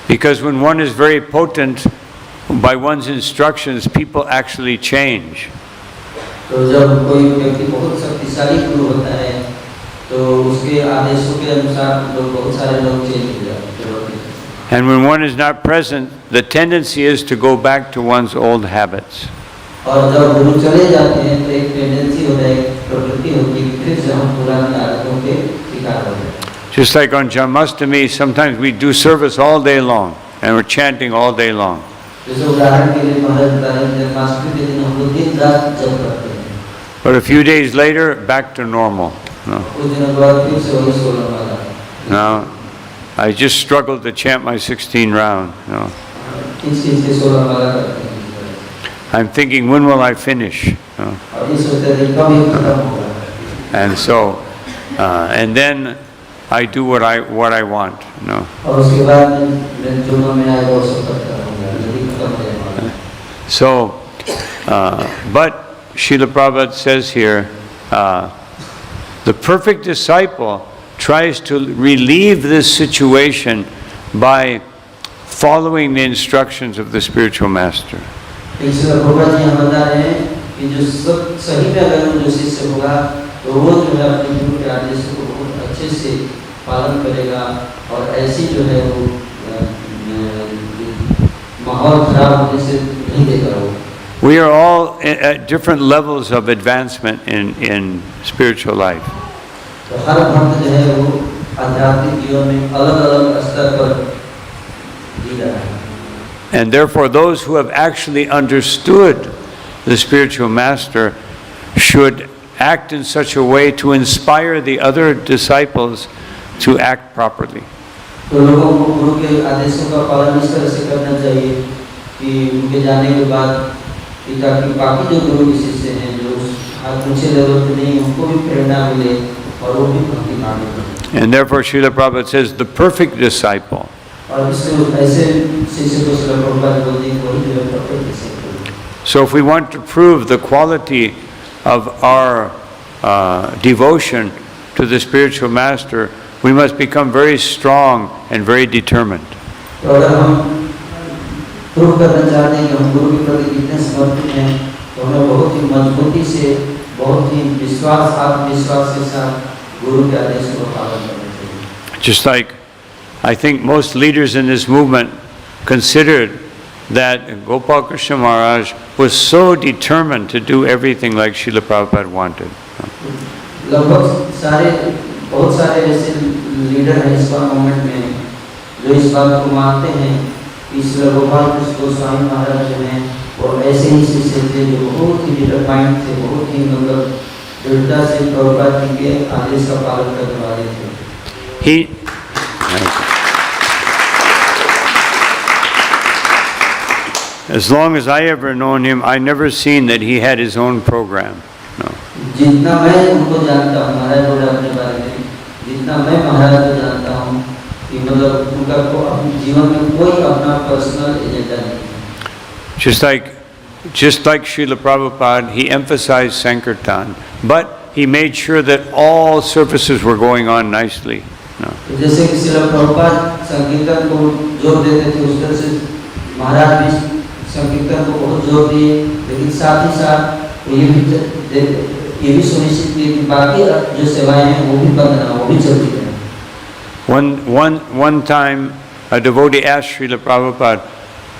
Speaker 1: Because when one is very potent, by one's instructions, people actually change.
Speaker 4: तो जब कोई व्यक्ति बहुत शक्तिशाली गुरु होता है तो उसके आदेशों के अनुसार लोग बहुत सारे लोग चेंज हो जाते हैं।
Speaker 1: And when one is not present, the tendency is to go back to one's old habits.
Speaker 4: और जब गुरु चले जाते हैं तो एक टेंडेंसी होता है, एक प्रवृत्ति होती है कि फिर से हम पुरानी आदतों के शिकार हो जाते हैं।
Speaker 1: Just like on Janmashtami, sometimes we do service all day long and we're chanting all day long.
Speaker 4: जैसे उदाहरण के लिए महाराज बता रहे हैं जन्माष्टमी के दिन हम लोग दिन रात जप करते हैं।
Speaker 1: But a few days later, back to normal. No.
Speaker 4: कुछ दिनों बाद फिर से वही सोलह माला।
Speaker 1: No. I just struggled to chant my 16 round. No.
Speaker 4: इस चीज के सोलह माला करते हैं।
Speaker 1: I'm thinking, when will I finish? No.
Speaker 4: और इस सोचते हैं कब ये खत्म होगा।
Speaker 1: And so, and then I do what I want. No.
Speaker 4: और उसके बाद मैं जो मन में आएगा वो सब करता रहूँगा, यदि खत्म हो जाएगा।
Speaker 1: So, but Srila Prabhupada says here, the perfect disciple tries to relieve this situation by following the instructions of the spiritual master.
Speaker 4: इसलिए भगवान जी हम बता रहे हैं कि जो सब सही में अगर जो शिष्य होगा तो वो जो है अपने गुरु के आदेशों को बहुत अच्छे से पालन करेगा और ऐसी जो है वो माहौल खराब होने से नहीं देगा वो।
Speaker 1: We are all at different levels of advancement in spiritual life.
Speaker 4: तो हर भक्त जो है वो आध्यात्मिक जीवन में अलग-अलग स्तर पर जी रहा है।
Speaker 1: And therefore, those who have actually understood the spiritual master should act in such a way to inspire the other disciples to act properly.
Speaker 4: तो लोगों को गुरु के आदेशों का पालन इस तरह से करना चाहिए कि उनके जाने के बाद ताकि बाकी जो गुरु के शिष्य हैं जो ऊंचे लेवल पे नहीं उनको भी प्रेरणा मिले और वो भी भक्ति मार्ग करें।
Speaker 1: And therefore, Srila Prabhupada says, the perfect disciple
Speaker 4: और इसलिए ऐसे शिष्य को श्रील प्रभुपाद बोलते हैं वही जो है perfect disciple।
Speaker 1: So if we want to prove the quality of our devotion to the spiritual master, we must become very strong and very determined.
Speaker 4: तो अगर हम प्रूव करना चाहते हैं कि हम गुरु के प्रति कितने समर्पित हैं तो हमें बहुत ही मजबूती से बहुत ही विश्वास आत्मविश्वास के साथ गुरु के आदेशों का पालन करना चाहिए।
Speaker 1: Just like I think most leaders in this movement considered that Gopal Krishna Maharaj was so determined to do everything like Srila Prabhupada wanted.
Speaker 4: लगभग बहुत सारे ऐसे लीडर हैं इस बार मूवमेंट में जो इस बात को मानते हैं कि श्री गोपाल कृष्ण गोस्वामी महाराज जो हैं और ऐसे ही शिष्य थे जो बहुत ही डिटरमाइंड थे, बहुत ही मतलब दृढ़ता से प्रभुपाद जी के आदेश का पालन करने वाले थे।
Speaker 1: As long as I ever known him, I never seen that he had his own program. No.
Speaker 4: जितना मैं उनको जानता हूँ महाराज बोले अपने बारे में, जितना मैं महाराज को जानता हूँ कि मतलब उनका अपने जीवन में कोई अपना पर्सनल एजेंडा नहीं।
Speaker 1: Just like Srila Prabhupada, he emphasized Sankirtan, but he made sure that all services were going on nicely. No.
Speaker 4: जैसे कि श्रील प्रभुपाद संकीर्तन को जोर देते थे उस तरह से महाराज भी संकीर्तन को बहुत जोर दिए, लेकिन साथ ही साथ ये भी सुनिश्चित किए कि बाकी जो सेवाएं हैं वो भी बंद ना, वो भी चलती रहें।
Speaker 1: One time, a devotee asked Srila Prabhupada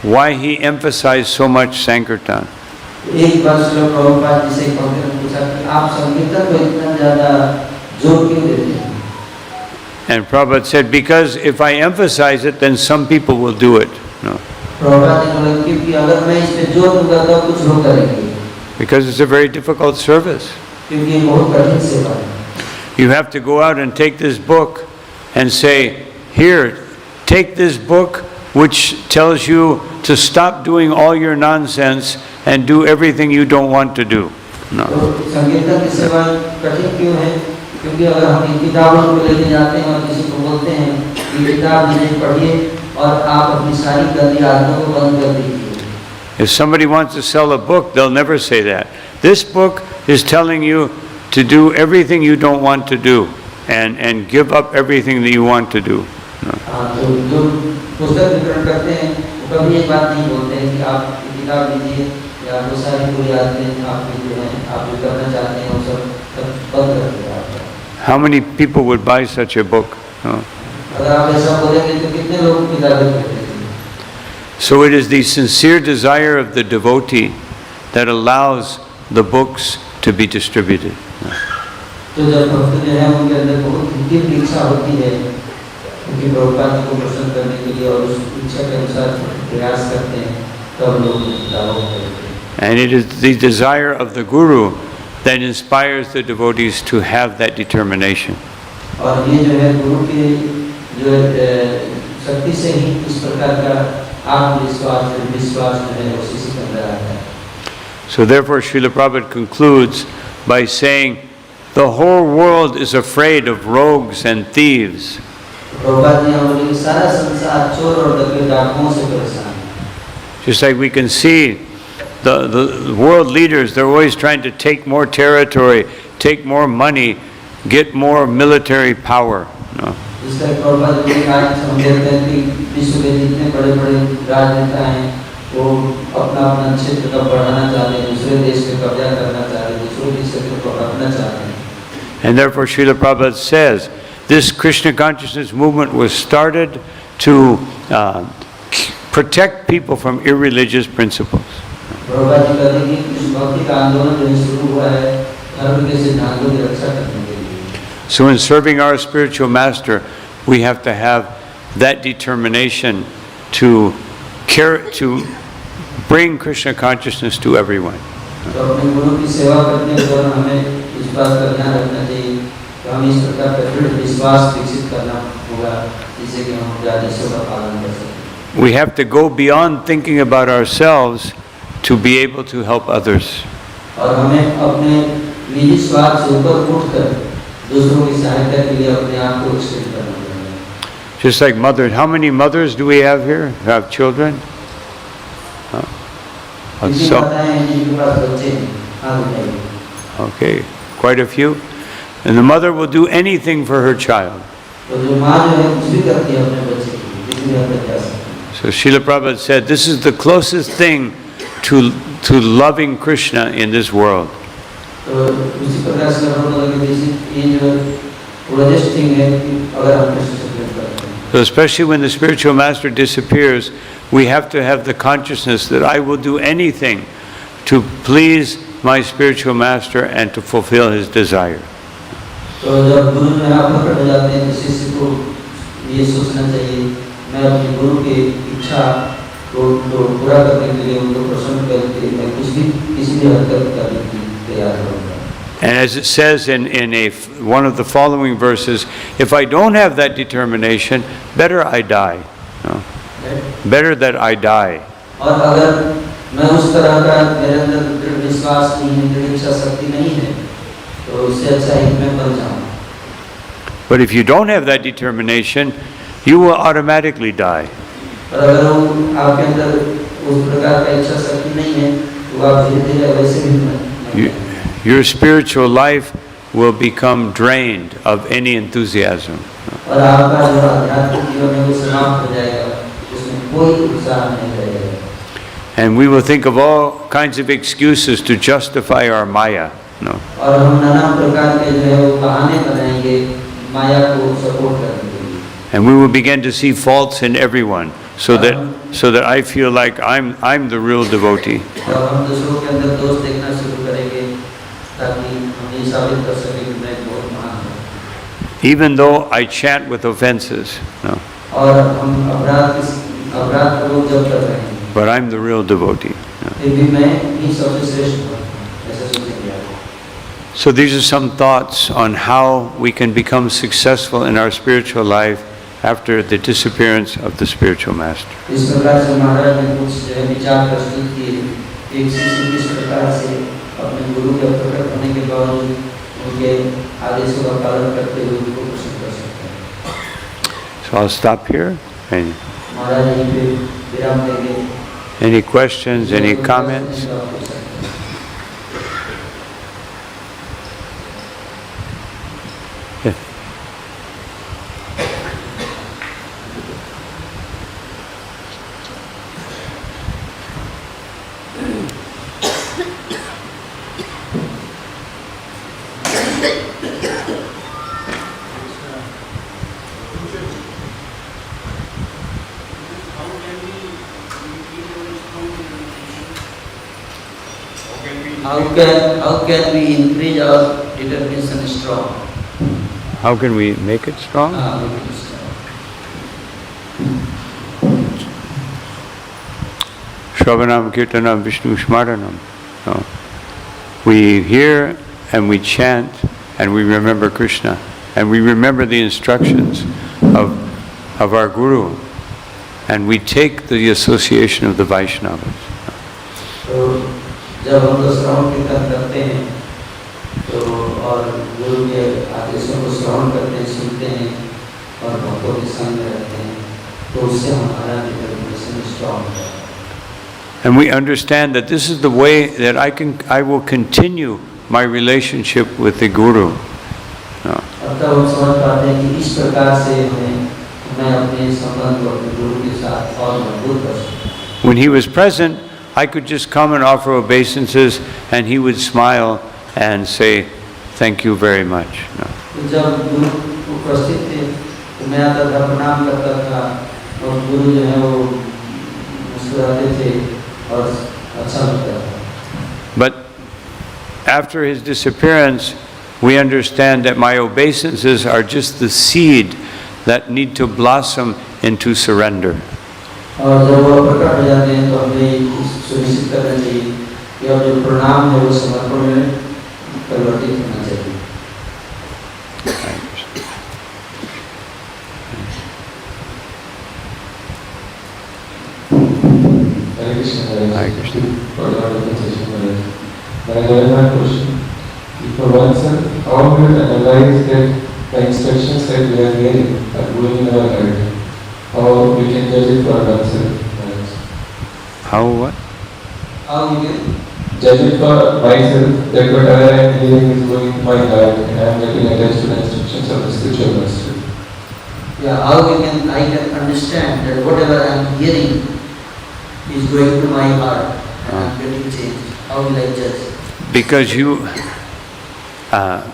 Speaker 1: why he emphasized so much Sankirtan.
Speaker 4: एक बार श्रील प्रभुपाद जी से एक भक्त ने पूछा कि आप संकीर्तन को इतना ज़्यादा जोर क्यों देते हैं?
Speaker 1: And Prabhupada said, because if I emphasize it, then some people will do it. No.
Speaker 4: Prabhupada ने बोला क्योंकि अगर मैं इस पे जोर दूंगा तो कुछ लोग करेंगे।
Speaker 1: Because it's a very difficult service.
Speaker 4: क्योंकि ये बहुत कठिन सेवा है।
Speaker 1: You have to go out and take this book and say, here, take this book which tells you to stop doing all your nonsense and do everything you don't want to do. No.
Speaker 4: संकीर्तन की सेवा कठिन क्यों है? क्योंकि अगर हम इन किताबों को लेके जाते हैं और किसी को बोलते हैं ये किताब नहीं पढ़िए और आप अपनी सारी गंदी आदतों को बंद कर दीजिए।
Speaker 1: If somebody wants to sell a book, they'll never say that. This book is telling you to do everything you don't want to do and give up everything that you want to do. No.
Speaker 4: तो जो पुस्तक वितरण करते हैं वो कभी एक बात नहीं बोलते हैं कि आप किताब लीजिए या वो सारी पूरी आदतें आप जो हैं आप जो करना चाहते हैं वो सब बंद कर दिया आपका।
Speaker 1: How many people would buy such a book? No?
Speaker 4: अगर आप ऐसा बोलेंगे तो कितने लोग किताबें खरीदेंगे?
Speaker 1: So it is the sincere desire of the devotee that allows the books to be distributed.
Speaker 4: तो जब भक्त जो है उनके अंदर बहुत तीव्र इच्छा होती है क्योंकि प्रभुपाद जी को प्रसन्न करने के लिए और उस इच्छा के अनुसार प्रयास करते हैं तब लोग किताबों को खरीदते हैं।
Speaker 1: And it is the desire of the Guru that inspires the devotees to have that determination.
Speaker 4: और ये जो है गुरु की जो शक्ति से ही इस प्रकार का आत्मविश्वास विश्वास जो है वो शिष्य के अंदर आता है।
Speaker 1: So therefore Srila Prabhupada concludes by saying the whole world is afraid of rogues and thieves.
Speaker 4: Prabhupada ji बोले कि सारा संसार चोर और डकैत डाकुओं से परेशान है।
Speaker 1: Just like we can see the world leaders, they're always trying to take more territory, take more money, get more military power. No?
Speaker 4: जिस तरह प्रभुपाद जी आज हम देखते हैं कि विश्व के जितने बड़े-बड़े राजनेता हैं वो अपना क्षेत्र का बढ़ाना चाहते हैं, दूसरे देश पे कब्जा करना चाहते हैं, दूसरों के क्षेत्र को अपना चाहते हैं।
Speaker 1: And therefore Srila Prabhupada says, this Krishna consciousness movement was started to protect people from irreligious principles.
Speaker 4: Prabhupada ji कहते हैं कि इस भक्ति का आंदोलन जो शुरू हुआ है धर्म के सिद्धांतों की रक्षा करने के लिए।
Speaker 1: So in serving our spiritual master, we have to have that determination to bring Krishna consciousness to everyone.
Speaker 4: तो अपने गुरु की सेवा करने के दौरान हमें इस बात का ध्यान रखना चाहिए कि हमें इस प्रकार का दृढ़ विश्वास विकसित करना होगा जिससे कि हम अपने आदेशों का पालन कर सकें।
Speaker 1: We have to go beyond thinking about ourselves to be able to help others.
Speaker 4: और हमें अपने निजी स्वार्थ से ऊपर उठकर दूसरों की सहायता के लिए अपने आप को स्थिर करना चाहिए।
Speaker 1: Just like mothers, how many mothers do we have here? Who have children? Huh?
Speaker 4: कितनी
Speaker 1: So,
Speaker 4: माताएं हैं जिनके पास बच्चे हैं? हाथ उठाइए।
Speaker 1: okay, quite a few. And the mother will do anything for her child.
Speaker 4: तो जो माँ जो है कुछ भी करती है अपने बच्चे के लिए, किसी भी हद तक जा सकती है।
Speaker 1: So Srila Prabhupada said, this is the closest thing to loving Krishna in this world.
Speaker 4: तो उसी प्रकार से हम लोग ये जो urgent thing है कि अगर हम कृष्ण से प्रेम करते हैं।
Speaker 1: So especially when the spiritual master disappears, we have to have the consciousness that I will do anything to please my spiritual master and to fulfill his desire.
Speaker 4: तो जब गुरु जो है आप प्रकट हो जाते हैं तो शिष्य को ये सोचना चाहिए मैं अपने गुरु की इच्छा को पूरा करने के लिए उनको प्रसन्न करके मैं कुछ भी किसी भी हद तक करने के लिए तैयार रहूँगा।
Speaker 1: And as it says in one of the following verses, if I don't have that determination, better I die. No? Better that I die.
Speaker 4: और अगर मैं उस तरह का मेरे अंदर दृढ़ विश्वास नहीं है, दृढ़ इच्छा शक्ति नहीं है, तो उससे अच्छा ही मैं मर जाऊँ।
Speaker 1: But if you don't have that determination, you will automatically die.
Speaker 4: और अगर आपके अंदर उस प्रकार का इच्छा शक्ति नहीं है, तो आप धीरे-धीरे वैसे भी मर
Speaker 1: Your spiritual life will become drained of any enthusiasm.
Speaker 4: और आपका जो आध्यात्मिक जीवन है वो समाप्त हो जाएगा, उसमें कोई उत्साह नहीं रहेगा।
Speaker 1: And we will think of all kinds of excuses to justify our maya. No.
Speaker 4: और हम नाना प्रकार के जो है वो बहाने बनाएंगे माया को सपोर्ट करने के लिए।
Speaker 1: And we will begin to see faults in everyone, so that I feel like I'm the real devotee.
Speaker 4: और हम दूसरों के अंदर दोष देखना शुरू करेंगे ताकि हम ये साबित कर सकें कि मैं बहुत महान हूँ।
Speaker 1: Even though I chant with offenses, no.
Speaker 4: और हम अपराध को जब कर रहे हैं।
Speaker 1: But I'm the real devotee. No.
Speaker 4: फिर भी मैं ही सबसे श्रेष्ठ हूँ, ऐसा सोचेंगे आप।
Speaker 1: So these are some thoughts on how we can become successful in our spiritual life after the disappearance of the spiritual master.
Speaker 4: इस प्रकार से महाराज ने कुछ जो है विचार प्रस्तुत किए एक शिष्य किस प्रकार से अपने गुरु के प्रकट होने के बावजूद उनके आदेशों का पालन करते हुए उनको प्रसन्न कर सकते हैं।
Speaker 1: So I'll stop here. And
Speaker 4: महाराज यहीं पे विराम देंगे।
Speaker 1: any questions, any comments? Yeah.
Speaker 4: how can we increase our determination strong?
Speaker 1: How can we make it strong?
Speaker 4: Make it strong.
Speaker 1: Shravanam Kirtanam Vishnu Smaranam. No. We hear and we chant and we remember Krishna and we remember the instructions of our Guru and we take the association of the Vaishnavas.
Speaker 4: तो जब हम लोग श्रवण कीर्तन करते हैं तो और गुरु के आदेशों को श्रवण करते हैं, सुनते हैं और भक्तों के संग में रहते हैं तो उससे हमारा डिटरमिनेशन स्ट्रांग होता है.
Speaker 1: And we understand that this is the way that I will continue my relationship with the Guru. No.
Speaker 4: तब हम समझ पाते हैं कि इस प्रकार से मैं अपने संबंध को अपने गुरु के साथ और मजबूत कर सकता हूं.
Speaker 1: When he was present, I could just come and offer obeisances and he would smile and say, "Thank you very much." No.
Speaker 4: जब गुरु उपस्थित थे तो मैं आता था, प्रणाम करता था और गुरु जो है वो मुस्कुराते थे और अच्छा लगता था.
Speaker 1: But after his disappearance, we understand that my obeisances are just the seed that need to blossom into surrender.
Speaker 4: और जब वो प्रकट हो जाते हैं तो हमें सुनिश्चित करना चाहिए कि अब जो प्रणाम है वो समर्पण में परिवर्तित होना चाहिए.
Speaker 2: Hare Krishna.
Speaker 1: Hare Krishna.
Speaker 2: For your presentation, Maharaj. Maharaj, my question. For oneself, how we will analyze that the instructions that we are hearing are going in our heart? How we can judge it for oneself? Maharaj?
Speaker 1: How what?
Speaker 4: How we can
Speaker 2: Judge it for myself that whatever I am hearing is going in my heart and I am getting attached to the instructions of the spiritual master.
Speaker 4: how I can understand that whatever I am hearing is going to my heart and I am getting changed. How will I judge?
Speaker 1: Because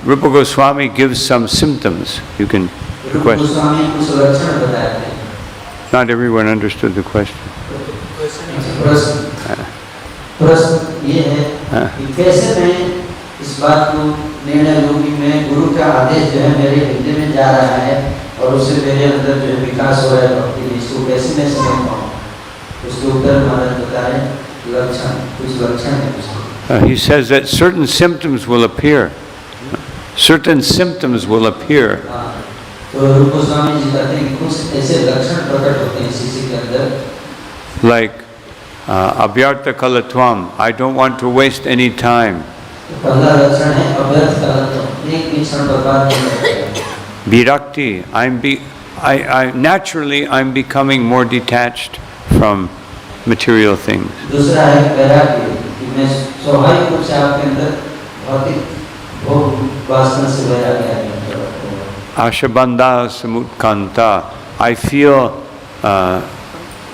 Speaker 1: Rupa Goswami gives some symptoms. You can request.
Speaker 4: Goswami कुछ लक्षण बताते हैं.
Speaker 1: Not everyone understood the question.
Speaker 4: प्रश्न ये है कि कैसे मैं इस बात को निर्णय लूं कि मैं गुरु का आदेश जो है मेरे हृदय में जा रहा है और उससे मेरे अंदर जो है विकास हो रहा है भक्ति में, इसको कैसे मैं समझ पाऊं? उसके उत्तर महाराज बता रहे हैं लक्षण, कुछ लक्षण है उसके.
Speaker 1: He says that certain symptoms will appear. Certain symptoms will appear.
Speaker 4: तो रूप गोस्वामी जी कहते हैं कि कुछ ऐसे लक्षण प्रकट होते हैं शिष्य के अंदर.
Speaker 1: Like abhyartha kalatvam. I don't want to waste any time.
Speaker 4: पहला लक्षण है अव्यर्थ कालत्वम, एक भी क्षण बर्बाद नहीं करेगा.
Speaker 1: Virakti. Naturally I'm becoming more detached from material things.
Speaker 4: दूसरा है वैराग्य, कि मैं स्वाभाविक रूप से आपके अंदर भौतिक भोग वासना से वैराग्य आ गया.
Speaker 1: Ashabandha samutkanta. I feel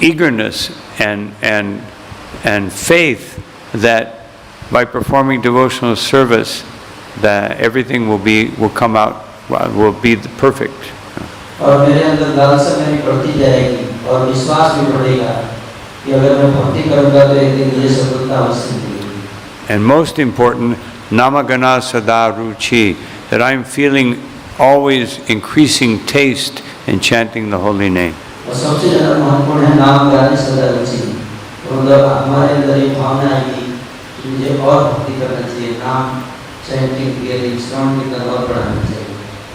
Speaker 1: eagerness and faith that by performing devotional service, that everything will come out, will be perfect.
Speaker 4: और मेरे अंदर लालसा मेरी बढ़ती जाएगी और विश्वास भी बढ़ेगा कि अगर मैं भक्ति करूंगा तो एक दिन ये सफलता अवश्य मिलेगी.
Speaker 1: And most important, namagana sada ruchi, that I'm feeling always increasing taste in chanting the holy name.
Speaker 4: और सबसे ज़्यादा महत्वपूर्ण है नाम गाने सदा रुचि. मतलब हमारे अंदर ये भावना है कि मुझे और भक्ति करना चाहिए, नाम चैंटिंग के लिए श्रवण कीर्तन और बढ़ाना चाहिए.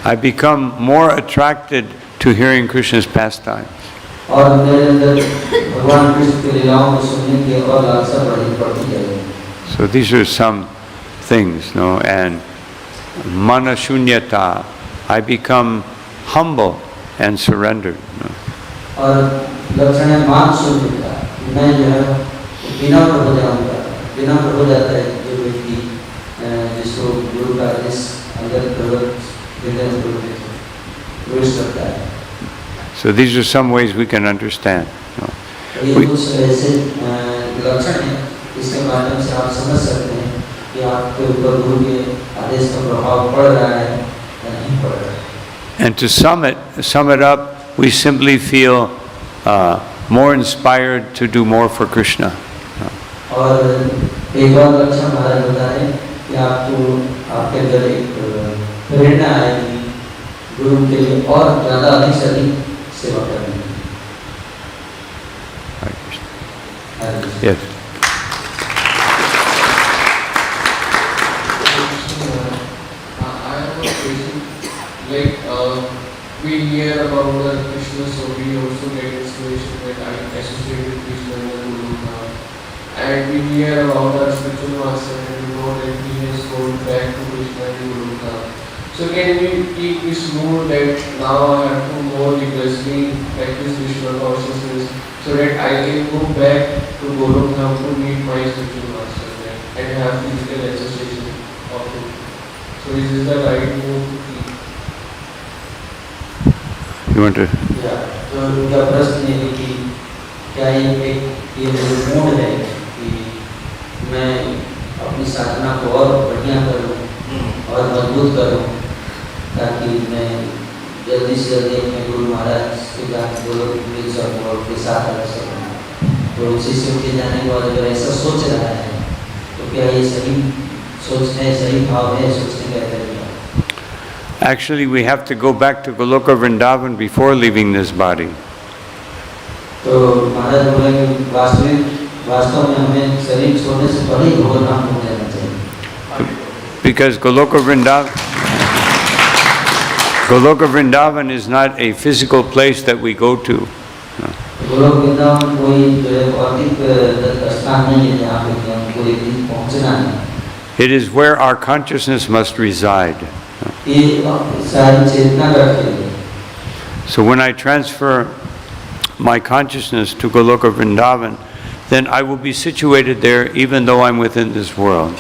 Speaker 1: I become more attracted to hearing Krishna's pastimes.
Speaker 4: और मेरे अंदर भगवान कृष्ण की लीलाओं को सुनने की और लालसा बढ़ती जाएगी.
Speaker 1: So these are some things, no, and manashunyata. I become humble and surrendered. No?
Speaker 4: और लक्षण है मान शून्यता, मैं जो है विनम्र हो जाऊंगा. विनम्र हो जाता है जो व्यक्ति जिसको गुरु का आदेश अंदर प्रवेश करता है.
Speaker 1: So these are some ways we can understand. No?
Speaker 4: ये कुछ ऐसे लक्षण हैं इसके माध्यम से आप समझ सकते हैं कि आपके ऊपर गुरु के आदेश का प्रभाव पड़ रहा है या नहीं पड़ रहा है.
Speaker 1: And to sum it up, we simply feel more inspired to do more for Krishna.
Speaker 4: और एक बार अच्छा महाराज बता रहे हैं कि आपको आपके अंदर एक प्रेरणा आएगी गुरु के लिए और ज़्यादा अधिक से अधिक सेवा करने की।
Speaker 1: Yes.
Speaker 5: I have a question. Like we hear about the Krishna, so we also get inspiration that I associate with Krishna and the Guru Maha. And we hear about our spiritual master and we know that he has gone back to Krishna and the Guru Maha. So can we keep this mood that now I have to more vigorously practice Krishna consciousness so that I can go back to Golokdham to meet my spiritual master there and have physical association of him. So is this the right move to keep?
Speaker 1: You want to?
Speaker 4: तो उनका प्रश्न ये है कि क्या ये mood है कि मैं अपनी साधना को और बढ़िया करूं और मजबूत करूं ताकि मैं जल्दी से जल्दी अपने गुरु महाराज के साथ गोलोक मिल सकूं और उनके साथ रह सकूं। तो शिष्य के जाने के बाद अगर ऐसा सोच रहा है तो क्या ये सही सोच है, सही भाव है सोचने का तरीका?
Speaker 1: Actually, we have to go back to Goloka Vrindavan before leaving this body.
Speaker 4: तो महाराज बोले कि वास्तव में हमें शरीर छोड़ने से पहले ही गोलोकधाम पहुंच जाना चाहिए।
Speaker 1: Because Goloka Vrindavan is not a physical place that we go to.
Speaker 4: Golok Vrindavan कोई जो है भौतिक स्थान नहीं है जहाँ पे हमको एक दिन पहुँचना है।
Speaker 1: It is where our consciousness must reside.
Speaker 4: ये सारी चेतना रखेगी।
Speaker 1: So when I transfer my consciousness to Goloka Vrindavan, then I will be situated there even though I'm within this world.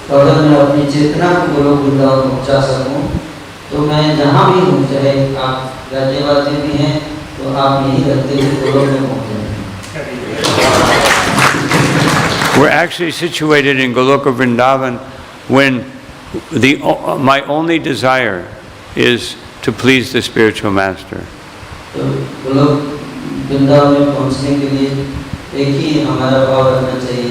Speaker 4: तो अगर मैं अपनी चेतना को गोलोक वृंदावन पहुँचा सकूँ, तो मैं जहाँ भी हूँ, चाहे आप राज्यवासी भी हैं, तो आप यही रहते हुए गोलोक में पहुँच जाएंगे।
Speaker 1: We're actually situated in Goloka Vrindavan when my only desire is to please the spiritual master.
Speaker 4: तो गोलोक वृंदावन में पहुँचने के लिए एक ही हमारा भाव रखना चाहिए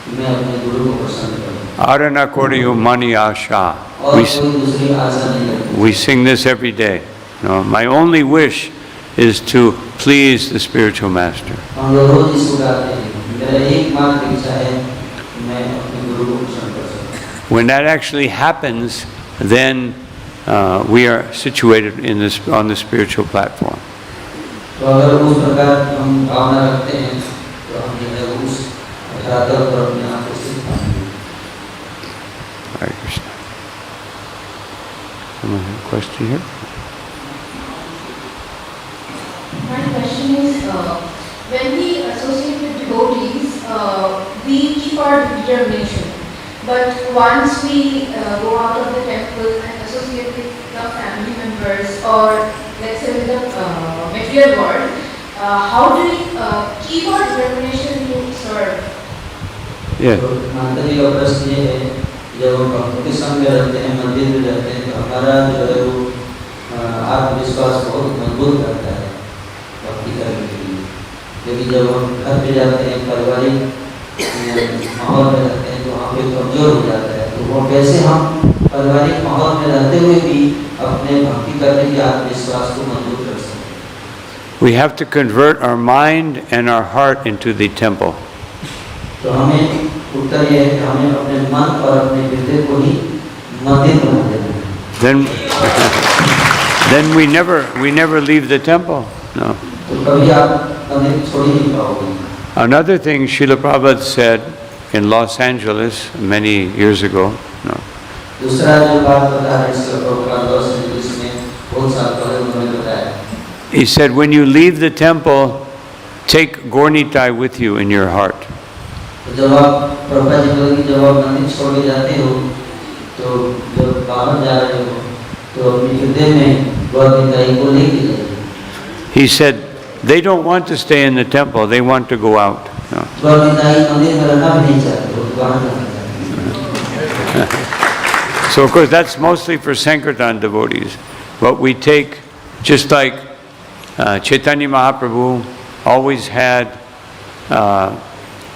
Speaker 4: कि मैं अपने गुरु को प्रसन्न करूँ।
Speaker 1: Arana Koriyo Mani Asha.
Speaker 4: और कोई दूसरी आशा नहीं रखनी।
Speaker 1: We sing this every day. My only wish is to please the spiritual master.
Speaker 4: हम लोग रोज इसको गाते हैं। मेरा एकमात्र इच्छा है कि मैं अपने गुरु को प्रसन्न कर सकूँ।
Speaker 1: When that actually happens, then we are situated on the spiritual platform.
Speaker 4: तो अगर उस प्रकार हम भावना रखते हैं, तो हम जो है उस धरातल पर अपने आप को स्थित पाएंगे।
Speaker 1: Hare Krishna. Someone have a question here?
Speaker 6: My question is, when we associate with devotees, we keep our determination. But once we go out of the temple and associate with the family members or let's say with the material world, how do we keep our determination to serve?
Speaker 1: Yeah.
Speaker 4: तो माता जी का प्रश्न ये है, जब हम भक्तों के संग में रहते हैं, मंदिर में रहते हैं, तो हमारा जो है वो आत्मविश्वास बहुत मजबूत करता है भक्ति करने के लिए। लेकिन जब हम घर पे जाते हैं, पारिवारिक माहौल में रहते हैं, तो वहाँ पे कमजोर हो जाता है। तो वो कैसे हम पारिवारिक माहौल में रहते हुए भी अपने भक्ति करने के आत्मविश्वास को मजबूत कर सकते हैं?
Speaker 1: We have to convert our mind and our heart into the temple.
Speaker 4: तो हमें उत्तर ये है कि हमें अपने मन और अपने हृदय को ही मंदिर बना देना है।
Speaker 1: Then we never leave the temple. No.
Speaker 4: तो कभी आप मंदिर छोड़ ही नहीं पाओगे।
Speaker 1: Another thing Srila Prabhupada said in Los Angeles many years ago. No.
Speaker 4: दूसरा जो बात बता रहे हैं श्रील प्रभुपाद लॉस एंजलिस में बहुत साल पहले उन्होंने बताया।
Speaker 1: He said, when you leave the temple, take Gornitai with you in your heart.
Speaker 4: जब आप प्रभुपाद जी बोले कि जब आप मंदिर छोड़ के जाते हो, तो जब बाहर जा रहे हो, तो अपने हृदय में गौरनिताई को लेके जाइए।
Speaker 1: He said, they don't want to stay in the temple, they want to go out. No.
Speaker 4: गौरनिताई मंदिर में रहना भी नहीं चाहते, वो बाहर जाना चाहते हैं।
Speaker 1: So of course that's mostly for Sankirtan devotees. But we take, just like Chaitanya Mahaprabhu always had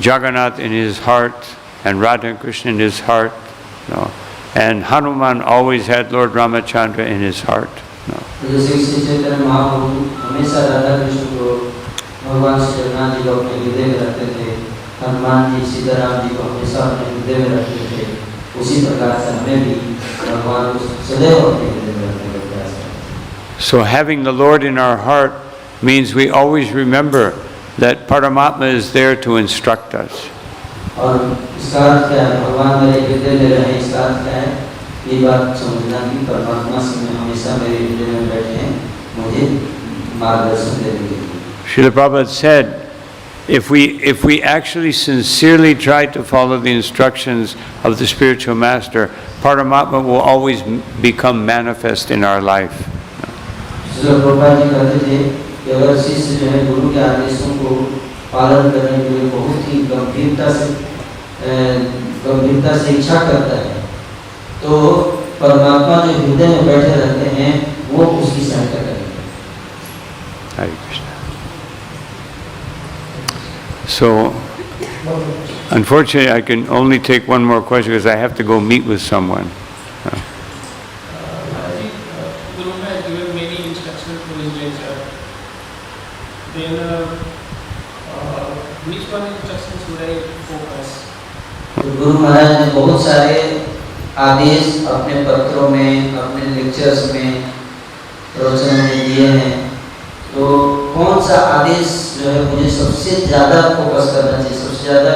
Speaker 1: Jagannath in his heart and Radha Krishna in his heart. And Hanuman always had Lord Ramachandra in his heart.
Speaker 4: जैसे श्री चैतन्य महाप्रभु हमेशा राधा कृष्ण को भगवान श्री जगन्नाथ जी को अपने हृदय में रखते थे, हनुमान जी सीताराम जी को हमेशा अपने हृदय में रखते थे, उसी प्रकार से हमें भी भगवान को सदैव अपने हृदय में रखने का प्रयास करें।
Speaker 1: So having the Lord in our heart means we always remember that Paramatma is there to instruct us.
Speaker 4: और इसका अर्थ क्या है? भगवान मेरे हृदय में रहे, इसका अर्थ क्या है? ये बात समझना कि परमात्मा से हमेशा मेरे हृदय में बैठे हैं, मुझे मार्गदर्शन देने के लिए।
Speaker 1: Srila Prabhupada said, if we actually sincerely try to follow the instructions of the spiritual master, Paramatma will always become manifest in our life.
Speaker 4: Srila Prabhupada ji कहते थे कि अगर शिष्य जो है गुरु के आदेशों को पालन करने के लिए बहुत ही गंभीरता से इच्छा करता है, तो परमात्मा जो हृदय में बैठे रहते हैं वो उसकी सहायता करेंगे।
Speaker 1: Hare Krishna. So, unfortunately, I can only take one more question because I have to go meet with someone.
Speaker 3: Guru has given many instructions to his lecture. Then, which one instructions should I focus?
Speaker 4: Guru Maharaj ने बहुत सारे आदेश अपने पत्रों में, अपने lectures में, प्रवचन में दिए हैं, तो कौन सा आदेश जो है मुझे सबसे ज़्यादा फोकस करना चाहिए, सबसे ज़्यादा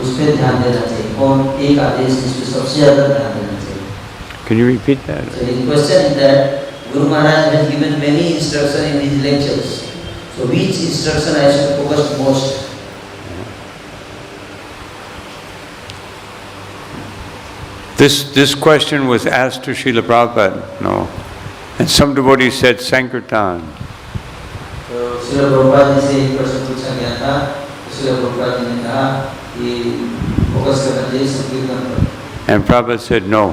Speaker 4: उस पर ध्यान देना चाहिए? कौन एक आदेश जिस पर सबसे ज़्यादा ध्यान देना चाहिए?
Speaker 1: Can you repeat that?
Speaker 4: So the question is that Guru Maharaj has given many instructions in his lectures. So which instruction I should focus most?
Speaker 1: This question was asked to Srila Prabhupada, no? And some devotees said Sankirtan.
Speaker 4: तो श्रील प्रभुपाद जी से एक प्रश्न पूछा गया था, श्रील प्रभुपाद जी ने कहा कि फोकस करना चाहिए संकीर्तन पर।
Speaker 1: And Prabhupada said no.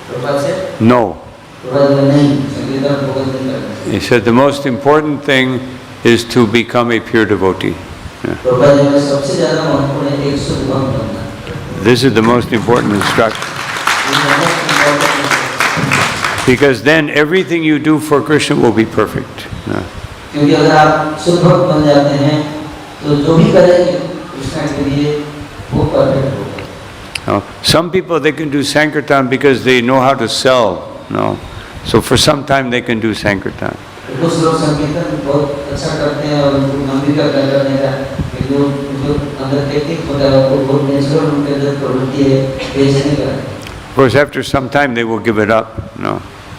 Speaker 4: Prabhupada से
Speaker 1: No.
Speaker 4: प्रभुपाद जी नहीं, संकीर्तन पर फोकस नहीं करना चाहिए।
Speaker 1: He said the most important thing is to become a pure devotee.
Speaker 4: Prabhupada ji ने सबसे ज़्यादा महत्वपूर्ण है एक शुद्ध भक्त बनना।
Speaker 1: This is the most important instruction. Because then everything you do for Krishna will be perfect.
Speaker 4: क्योंकि अगर आप शुद्ध भक्त बन जाते हैं, तो जो भी करेंगे कृष्ण के लिए वो परफेक्ट होगा।
Speaker 1: Some people they can do Sankirtan because they know how to sell. No, so for some time they can do Sankirtan.
Speaker 4: कुछ लोग संकीर्तन बहुत अच्छा करते हैं और उनको मन भी करता है करने का, लेकिन जो अंदर टेक्निक होता है वो बहुत नेचुरल उनके अंदर प्रवृत्ति है बेचने का।
Speaker 1: Of course, after some time they will give it up. No.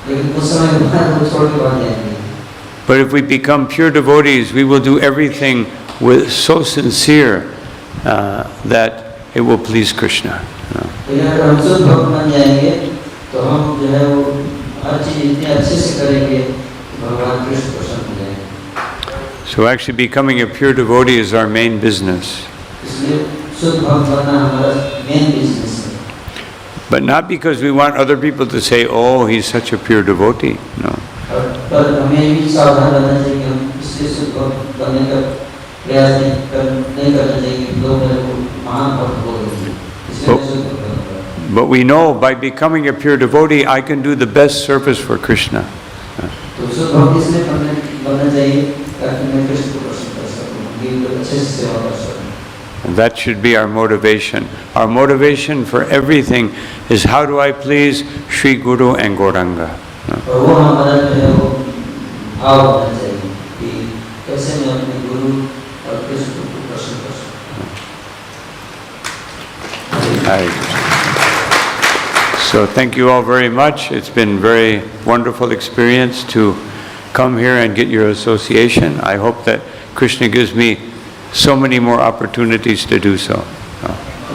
Speaker 4: लेकिन कुछ समय बाद वो छोड़ के भाग जाएंगे।
Speaker 1: But if we become pure devotees, we will do everything with so sincere that it will please Krishna.
Speaker 4: लेकिन अगर हम शुद्ध भक्त बन जाएंगे, तो हम जो है वो हर चीज इतने अच्छे से करेंगे कि भगवान कृष्ण प्रसन्न हो जाएंगे।
Speaker 1: So actually becoming a pure devotee is our main business.
Speaker 4: इसलिए शुद्ध भक्त बनना हमारा मेन बिजनेस है।
Speaker 1: But not because we want other people to say, oh, he's such a pure devotee. No.
Speaker 4: पर हमें भी सावधान रहना चाहिए कि हम इसलिए शुद्ध भक्त बनने का प्रयास नहीं करना चाहिए कि लोग मेरे को महान भक्त बोलेंगे, इसलिए मैं शुद्ध भक्त बनूंगा।
Speaker 1: But we know by becoming a pure devotee, I can do the best service for Krishna.
Speaker 4: तो शुद्ध भक्त इसलिए बनना चाहिए ताकि मैं कृष्ण को प्रसन्न कर सकूं, उनकी अच्छे से सेवा कर सकूं।
Speaker 1: And that should be our motivation. Our motivation for everything is how do I please Sri Guru and Gauranga.
Speaker 4: और वो हमारा जो है वो भाव होना चाहिए कि कैसे मैं अपने गुरु और कृष्ण को प्रसन्न कर सकूं।
Speaker 1: So thank you all very much. It's been very wonderful experience to come here and get your association. I hope that Krishna gives me so many more opportunities to do so.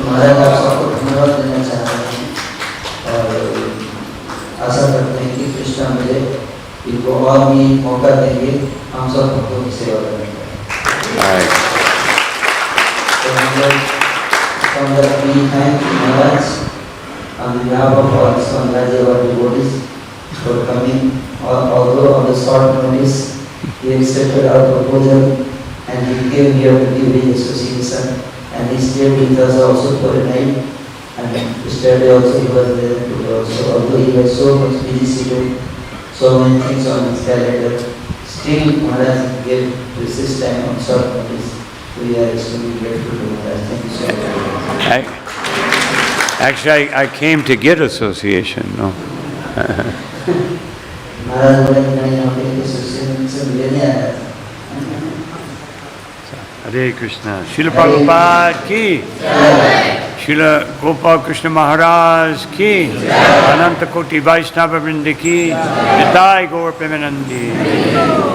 Speaker 4: महाराज आप सबको धन्यवाद देना चाहते हैं और आशा करते हैं कि कृष्ण मुझे इनको और भी मौका देंगे हम सब भक्तों की सेवा करने का। तो हम लोग we thank Maharaj on behalf of all Sanghaji devotees for coming, although on the short notice he accepted our proposal and he came here to give his association. and he stayed with us also for a night. And yesterday also he was there. Today also, although he was so much busy schedule, so many things on his calendar, still Maharaj gave precious time on short notice. We are extremely grateful to Maharaj. Thank you so much.
Speaker 1: Actually, I came to get association, no?
Speaker 4: महाराज बोले कि नहीं हम इनके association से लेने आया था.
Speaker 1: Hare Krishna. Srila Prabhupada ki, Srila Gopal Krishna Maharaj ki, Ananta Koti Vaishnava Vrinda ki, Nitai Gaur Premanandi.